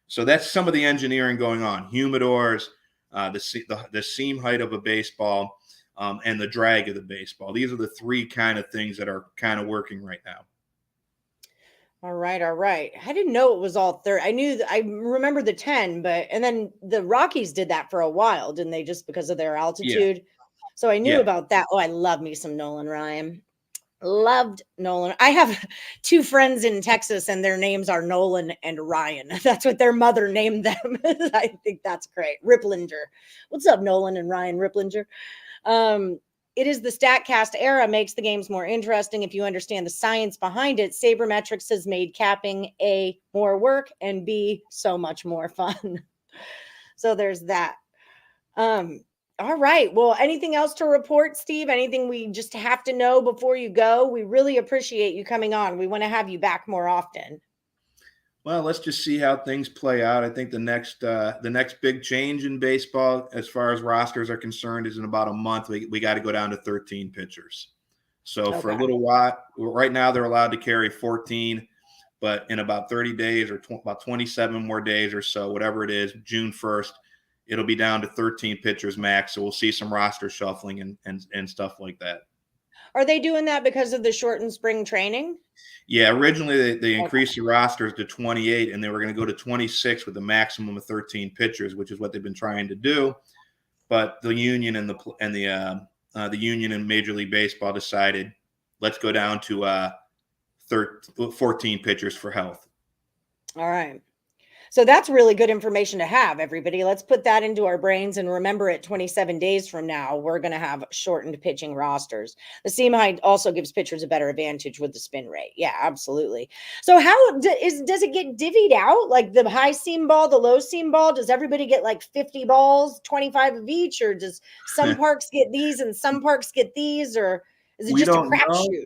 So that's some of the engineering going on. Humidors, the seam height of a baseball, and the drag of the baseball. These are the three kind of things that are kind of working right now. All right. I didn't know it was all 30. I remember the 10, and then the Rockies did that for a while, didn't they? Just because of their altitude. Yeah. So I knew about that. Oh, I love me some Nolan Ryan. Loved Nolan. I have two friends in Texas and their names are Nolan and Ryan. That's what their mother named them. I think that's great. Ripplinger. What's up, Nolan and Ryan Ripplinger? It is the StatCast era makes the games more interesting. If you understand the science behind it, Sabermetrics has made capping A, more work, and B, so much more fun. So there's that. All right. Well, anything else to report, Steve? Anything we just have to know before you go? We really appreciate you coming on. We want to have you back more often. Well, let's just see how things play out. I think the next big change in baseball, as far as rosters are concerned, is in about a month. We got to go down to 13 pitchers. So for a little while, right now they're allowed to carry 14, but in about 30 days or about 27 more days or so, whatever it is, June 1st, it'll be down to 13 pitchers max. So we'll see some roster shuffling and stuff like that. Are they doing that because of the shortened spring training? Yeah, originally they increased the rosters to 28, and they were going to go to 26 with a maximum of 13 pitchers, which is what they've been trying to do. But the union and the union in Major League Baseball decided, let's go down to 14 pitchers for health. All right. So that's really good information to have, everybody. Let's put that into our brains and remember it 27 days from now, we're going to have shortened pitching rosters. The seam height also gives pitchers a better advantage with the spin rate. Yeah, absolutely. So how does it get divvied out? Like the high seam ball, the low seam ball? Does everybody get like 50 balls, 25 of each? Or does some parks get these and some parks get these? Or is it just a crapshoot?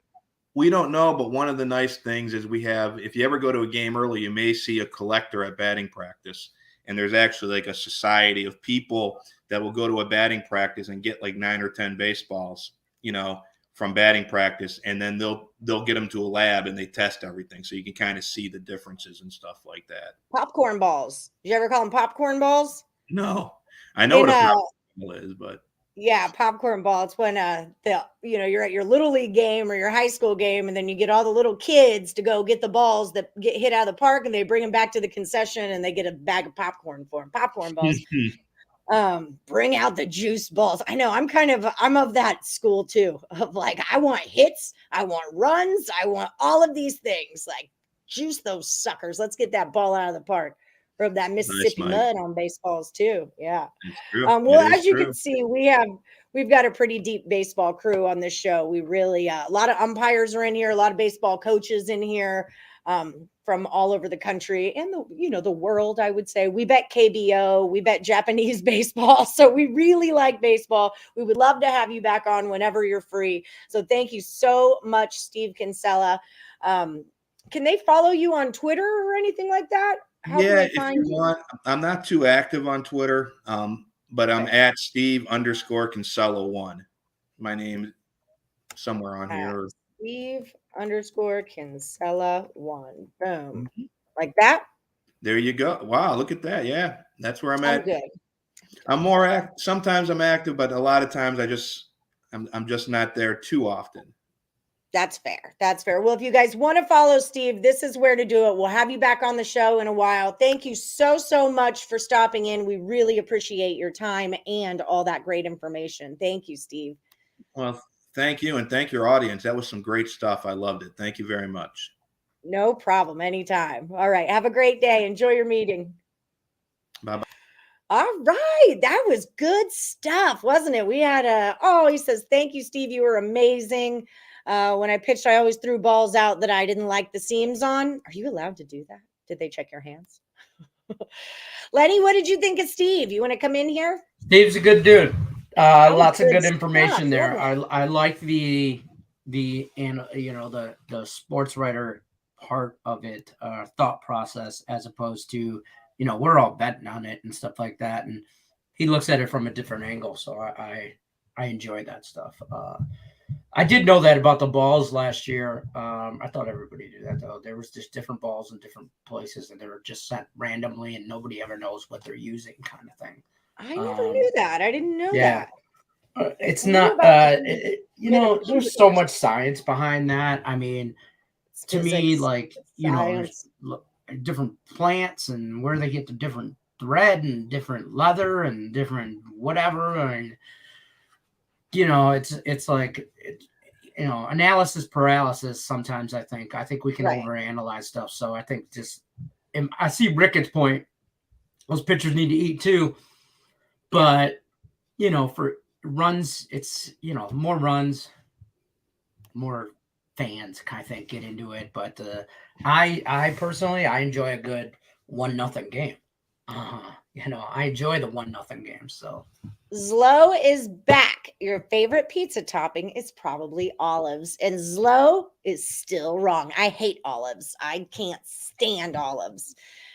We don't know, but one of the nice things is we have, if you ever go to a game early, you may see a collector at batting practice. And there's actually like a society of people that will go to a batting practice and get like 9 or 10 baseballs, from batting practice. And then they'll get them to a lab and they test everything. So you can kind of see the differerences and stuff like that. Popcorn balls. Did you ever call them popcorn balls? I know what a popcorn ball is, but. Yeah, popcorn ball. It's when you're at your little league game or your high school game, and then you get all the little kids to go get the balls that get hit out of the park, and they bring them back to the concession, and they get a bag of popcorn for them. Popcorn balls. Bring out the juice balls. I know I'm of that school too. Of like, I want hits, I want runs, I want all of these things. Like, juice those suckers. Let's get that ball out of the park. From that Mississippi mud on baseballs too. Yeah. Well, as you can see, we've got a pretty deep baseball crew on this show. We really a lot of umpires are in here, a lot of baseball coaches in here from all over the country and the world, I would say. We bet KBO, we bet Japanese baseball. So we really like baseball. We would love to have you back on whenever you're free. So thank you so much, Steve Kinsella. Can they follow you on Twitter or anything like that? If you want. I'm not too active on Twitter, but I'm at Steve_Kinsella1. My name somewhere on here. Steve_Kinsella1. Boom. Mm-hmm. Like that? There you go. Wow, look at that. Yeah, that's where I'm at. Good. I'm more sometimes I'm active, but a lot of times I'm just not there too often. That's fair. That's fair. Well, if you guys want to follow Steve, this is where to do it. We'll have you back on the show in a while. Thank you so, so much for stopping in. We really appreciate your time and all that great information. Thank you, Steve. Well, thank you. And thank your audience. That was some great stuff. I loved it. Thank you very much. No problem. Anytime. All right. Have a great day. Enjoy your meeting. Bye-bye. All right. That was good stuff, wasn't it? We had he says, thank you, Steve. You were amazing. When I pitched, I always threw balls out that I didn't like the seams on. Are you allowed to do that? Did they check your hands? Lenny, what did you think of Steve? You want to come in here? Steve's a good dude. Lots of good information there. Yeah. I like the sports writer part of it, thought process, as opposed to, we're all betting on it and stuff like that. And he looks at it from a different angle. So I enjoy that stuff. I did know that about the balls last year. I thought everybody knew that, though. There was just different balls in different places, and they were just sent randomly, and nobody ever knows what they're using, kind of thing. I never knew that. I didn't know yeah. that. It's not, there's so much science behind that. I mean, to me, like, different plants and where they get the different thread and different leather and different whatever. And, it's like, analysis paralysis. Sometimes I think we can overanalyze stuff. So I think I see Ricketts' point. Those pitchers need to eat too, but for runs, it's, more runs, more fans, I think, get into it. But I personally, I enjoy a good 1-0 game. I enjoy the 1-0 game. So Zlo is back. Your favorite pizza topping is probably olives, and Zlo is still wrong. I hate olives. I can't stand olives.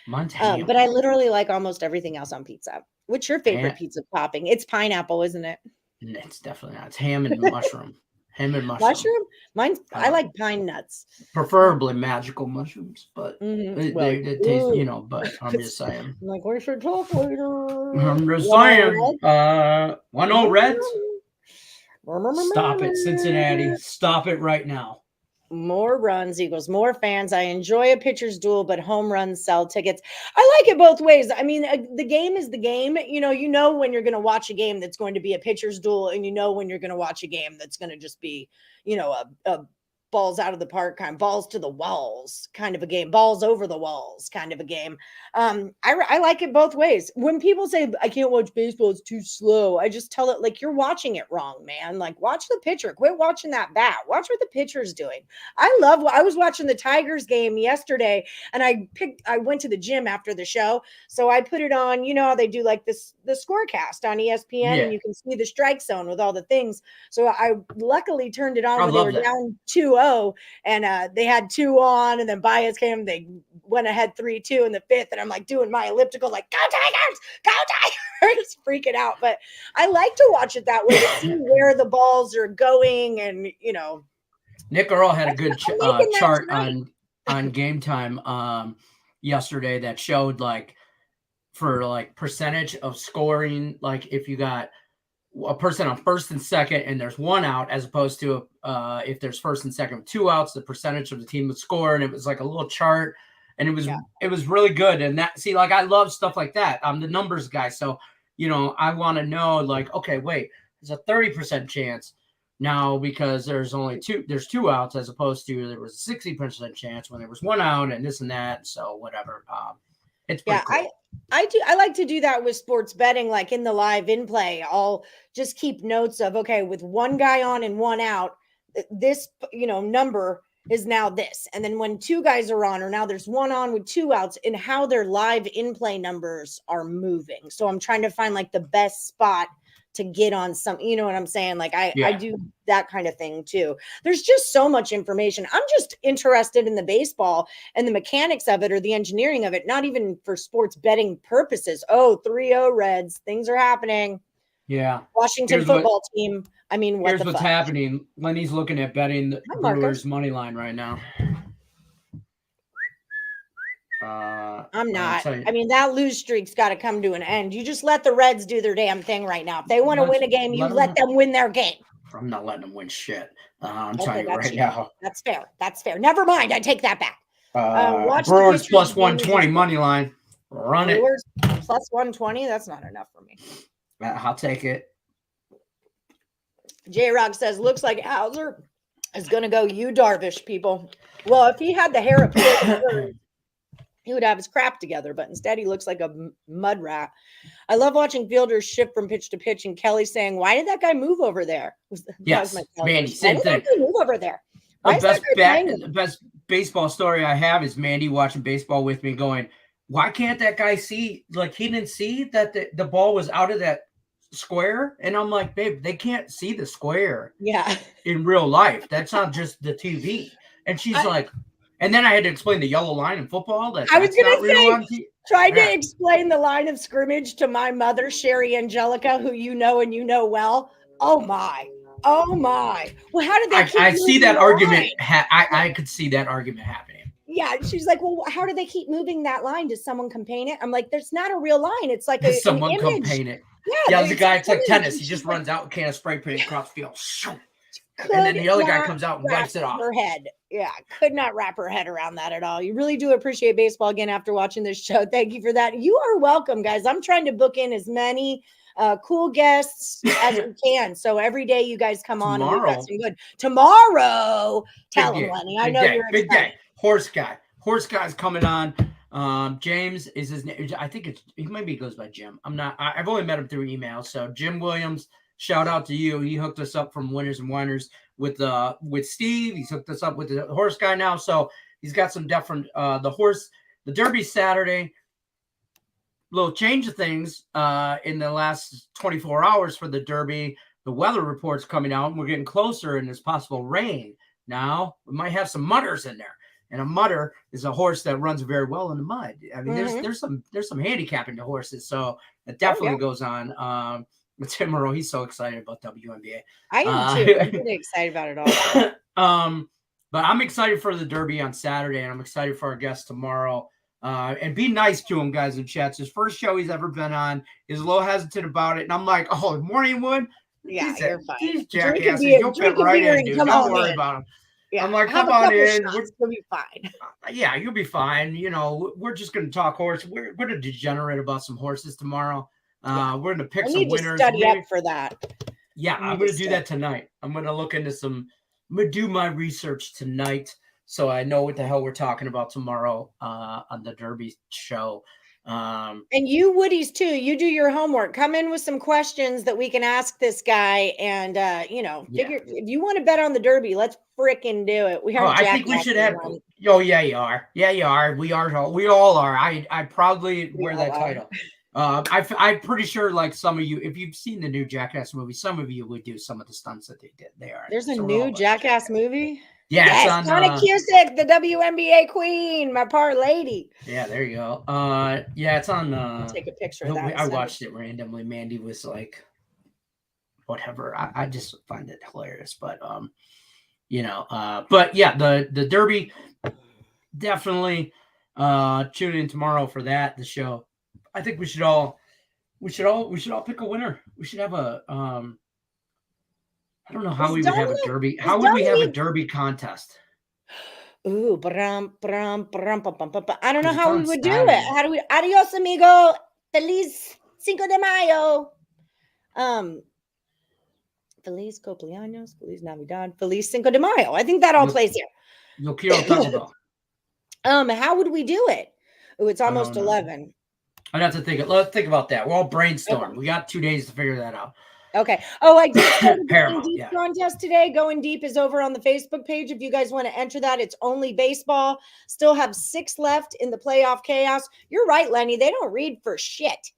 But I literally like almost everything else on pizza. What's your favorite pizza topping? It's pineapple, isn't it? It's definitely not. It's ham and mushroom. Ham and mushroom. Mine. I like pine nuts. Preferably magical mushrooms, but they taste, but I'm just saying. Like, where's your talk later? I'm just saying. 1-0 Reds. Stop it, Cincinnati. Stop it right now. More runs equals more fans. I enjoy a pitcher's duel, but home runs sell tickets. I like it both ways. I mean, the game is the game. You know when you're going to watch a game that's going to be a pitcher's duel, and when you're going to watch a game that's going to just be, a balls out of the park kind, balls to the walls kind of a game, balls over the walls kind of a game. I like it both ways. When people say I can't watch baseball, it's too slow, I just tell it, like, you're watching it wrong, man. Like, watch the pitcher, quit watching that bat, watch what the pitcher's doing. I was watching the Tigers game yesterday, and I went to the gym after the show, so I put it on. How they do like the scorecast on ESPN, and you can see the strike zone with all the things. So I luckily turned it on when they were down 2-0, and they had 2 on, and then Baez came. They went ahead 3-2 in the 5th, and I'm like doing my elliptical, like, go Tigers, go Tigers, freaking out. But I like to watch it that way to see where the balls are going, and Nick Earl had a good chart on Game Time yesterday that showed, like, for like percentage of scoring, like if you got a person on first and second and there's 1 out, as opposed to if there's first and second with 2 outs, the percentage of the team would score. And it was like a little chart, and it was really good. And I love stuff like that. I'm the numbers guy, so I want to know, like, okay, wait, there's a 30% chance now because there's 2 outs, as opposed to there was a 60% chance when there was 1 out, and this and that. So whatever. It's pretty cool. I like to do that with sports betting, like in the live in play. I'll just keep notes of, okay, with 1 guy on and 1 out, this number is now this. And then when 2 guys are on, or now there's 1 on with 2 outs, and how their live in play numbers are moving. So I'm trying to find like the best spot to get on some, you know what I'm saying? Like I do that kind of thing too. There's just so much information. I'm just interested in the baseball and the mechanics of it, or the engineering of it, not even for sports betting purposes. 3-0 Reds, things are happening. Yeah. Washington football team. I mean, here's what's happening. Lenny's looking at betting the Brewers money line right now. I'm not. I mean, that lose streak's got to come to an end. You just let the Reds do their damn thing right now. If they want to win a game, you let them win their game. I'm not letting them win shit. I'm telling you right now. That's fair. That's fair. Never mind. I take that back. Brewers plus 120 money line. Run it. Brewers plus 120. That's not enough for me. I'll take it. J-Rock says, looks like Hauser is going to go Darvish, people. Well, if he had the hair up here, he would have his crap together, but instead he looks like a mud rat. I love watching fielders shift from pitch to pitch, and Kelly saying, why did that guy move over there? Yes, Mandy, same thing. Move over there. The best baseball story I have is Mandy watching baseball with me going, why can't that guy see? Like, he didn't see that the ball was out of that square? And I'm like, babe, they can't see the square in real life. That's not just the TV. And she's like, and then I had to explain the yellow line in football. I was going to say, tried to explain the line of scrimmage to my mother, Sherry Angelica, who you know and you know well. Oh my. Well, how did they I see that argument. I could see that argument happening. Yeah. She's like, well, how do they keep moving that line? Does someone come paint it? I'm like, there's not a real line. It's like someone come paint it. Yeah, the guy, it's like tennis. He just runs out and can spray paint across the field. And then the other guy comes out and wipes it off. Her head. Yeah, could not wrap her head around that at all. You really do appreciate baseball again after watching this show. Thank you for that. You are welcome, guys. I'm trying to book in as many cool guests as we can. So every day you guys come on and we've got some good. Tomorrow, tell them, Lenny. I know you're excited. Big day. Horse guy's coming on. James is his name. I think maybe he goes by Jim. I've only met him through email. So Jim Williams, shout out to you. He hooked us up from Winners and Winers with Steve. He's hooked us up with the horse guy now. So he's got some different the Derby Saturday. Little change of things in the last 24 hours for the Derby. The weather report's coming out, and we're getting closer, and there's possible rain. Now we might have some mudders in there. And a mudder is a horse that runs very well in the mud. I mean, there's some handicapping to horses, so it definitely goes on. With Tim Moreau, he's so excited about WNBA. I am too. I'm really excited about it all. But I'm excited for the Derby on Saturday, and I'm excited for our guest tomorrow. And be nice to him, guys, in chats. His first show he's ever been on. He's a little hesitant about it, and I'm like, oh, Morning Wood. Yeah, you're fine. These jackasses, you'll fit right in, dude. Don't worry about him. Yeah, I'm like, come on in. You'll be fine. Yeah, you'll be fine. You know, we're just going to talk horse. We're going to degenerate about some horses tomorrow. We're going to pick some winners. Study up for that. Yeah, I'm going to do that tonight. I'm going to look into I'm going to do my research tonight so I know what the hell we're talking about tomorrow on the Derby show. And you Woodies too, you do your homework. Come in with some questions that we can ask this guy, and figure if you want to bet on the Derby, let's freaking do it. I think we should have. Oh yeah, you are. Yeah, you are. We all are. I proudly wear that title. I'm pretty sure, like some of you, if you've seen the new Jackass movie, some of you would do some of the stunts that they did. There's a new Jackass movie. Yeah, yes, it's on Cusick, the WNBA queen, my part lady. Yeah, there you go. Yeah, it's on. Take a picture of that. I watched it randomly. Mandy was like, whatever. I just find it hilarious, but but yeah, the Derby, definitely tune in tomorrow for that. The show. I think we should all pick a winner. We should have a I don't know how we would have a Derby. How would we have a Derby contest? Ooh, I don't know how we would do it. How do we? Adios, amigo. Feliz Cinco de Mayo. Feliz cumpleaños. Feliz Navidad. Feliz Cinco de Mayo. I think that all plays here. Yo quiero taco. How would we do it? Oh, it's almost 11. I'd have to think. Let's think about that. We're all brainstorm. Okay. We got 2 days to figure that out. Okay. Oh, I did start the Going Deep contest today. Going Deep is over on the Facebook page. If you guys want to enter that, it's only baseball. Still have 6 left in the playoff chaos. You're right, Lenny. They don't read for shit.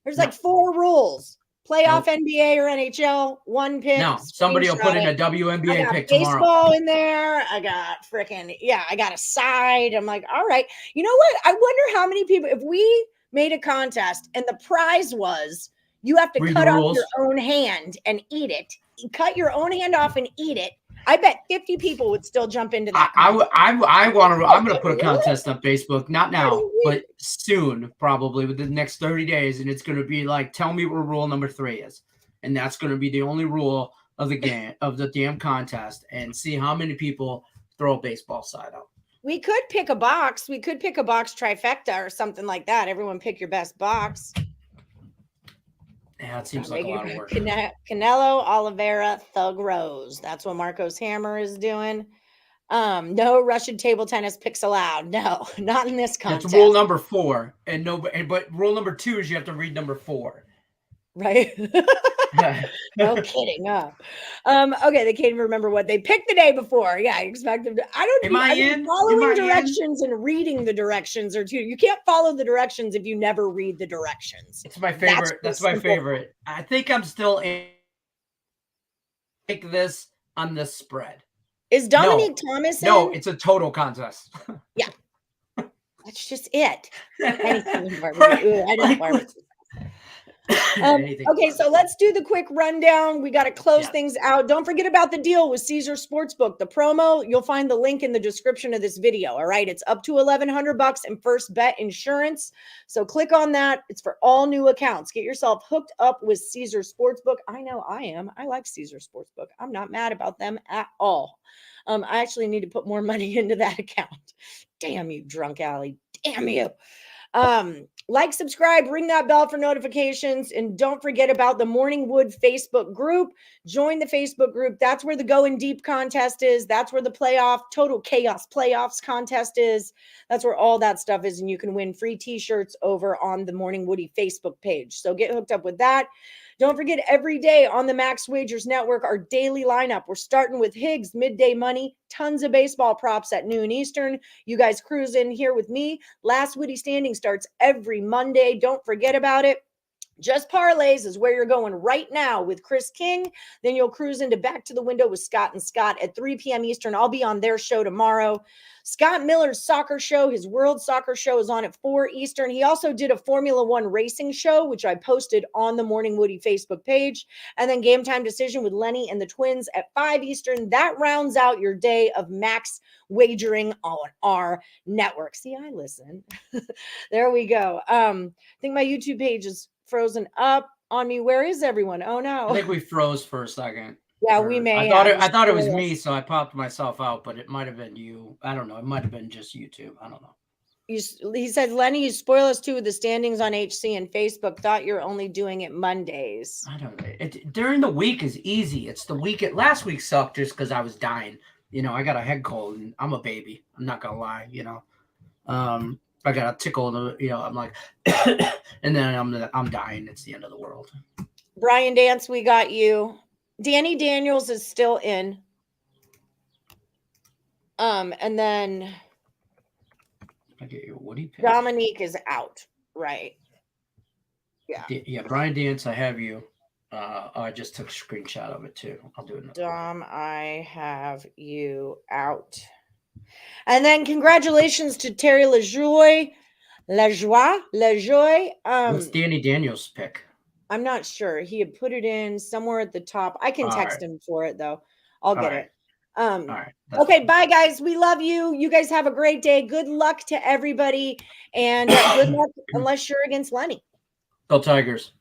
There's like 4 rules. Playoff NBA or NHL, 1 pick. No, somebody will put in a WNBA pick tomorrow. Baseball in there. I got I got a side. I'm like, all right. You know what? I wonder how many people, if we made a contest and the prize was you have to cut off your own hand and eat it. You cut your own hand off and eat it. I bet 50 people would still jump into that. I'm going to put a contest on Facebook, not now, but soon, probably within the next 30 days. And it's going to be like, tell me what rule number 3 is. And that's going to be the only rule of the game, of the damn contest, and see how many people throw a baseball side out. We could pick a box. We could pick a box trifecta or something like that. Everyone pick your best box. Yeah, it seems like a lot of work. Canelo, Oliveira, Thug Rose. That's what Marcos Hammer is doing. No Russian table tennis picks allowed. No, not in this contest. That's rule number 4. But rule number 2 is you have to read number 4. Right. No kidding. Huh? Okay, they can't even remember what they picked the day before. Yeah, I expect them to. Following directions and reading the directions are two. You can't follow the directions if you never read the directions. It's my favorite. That's my favorite. I think I'm still in. Take this on this spread. Is Dominique Thomas in? No, it's a total contest. Yeah. That's just it. I don't barbecue. Okay, so let's do the quick rundown. We got to close things out. Don't forget about the deal with Caesar Sportsbook. The promo, you'll find the link in the description of this video. All right, it's up to $1,100 and first bet insurance. So click on that. It's for all new accounts. Get yourself hooked up with Caesar Sportsbook. I know I am. I like Caesar Sportsbook. I'm not mad about them at all. I actually need to put more money into that account. Damn you, Drunk Alley. Damn you. Like, subscribe, ring that bell for notifications, and don't forget about the Morning Wood Facebook group. Join the Facebook group. That's where the Going Deep contest is. That's where the Total Chaos playoffs contest is. That's where all that stuff is, and you can win free t-shirts over on the Morning Woody Facebook page. So get hooked up with that. Don't forget, every day on the Max Wagers Network, our daily lineup. We're starting with Higgs, midday money, tons of baseball props at noon Eastern. You guys cruise in here with me. Last Woody Standing starts every Monday. Don't forget about it. Just Parlays is where you're going right now with Chris King. Then you'll cruise into Back to the Window with Scott and Scott at 3 p.m. Eastern. I'll be on their show tomorrow. Scott Miller's soccer show, his World Soccer show, is on at 4 Eastern. He also did a Formula One racing show, which I posted on the Morning Woody Facebook page. And then Game Time Decision with Lenny and the Twins at 5 Eastern. That rounds out your day of max wagering on our network. See, I listen. There we go. I think my YouTube page is frozen up on me. Where is everyone? Oh no. I think we froze for a second. Yeah, we may. I thought it was me, so I popped myself out, but it might have been you. I don't know. It might have been just YouTube. I don't know. He said, Lenny, you spoil us too with the standings on HC and Facebook. Thought you're only doing it Mondays. I don't know. During the week is easy. It's the weekend. Last week sucked just because I was dying. You know, I got a head cold and I'm a baby. I'm not gonna lie. You know, I got a tickle. You know, I'm like, and then I'm dying. It's the end of the world. Brian Dance, we got you. Danny Daniels is still in. And then I get your Woody pick. Dominique is out, right? Yeah. Yeah, Brian Dance, I have you. I just took a screenshot of it too. I'll do it. Dom, I have you out. And then congratulations to Terry LaJoie. What's Danny Daniels' pick? I'm not sure. He had put it in somewhere at the top. I can text him for it though. I'll get it. All right. Okay, bye guys. We love you. You guys have a great day. Good luck to everybody. And good luck unless you're against Lenny. Go Tigers.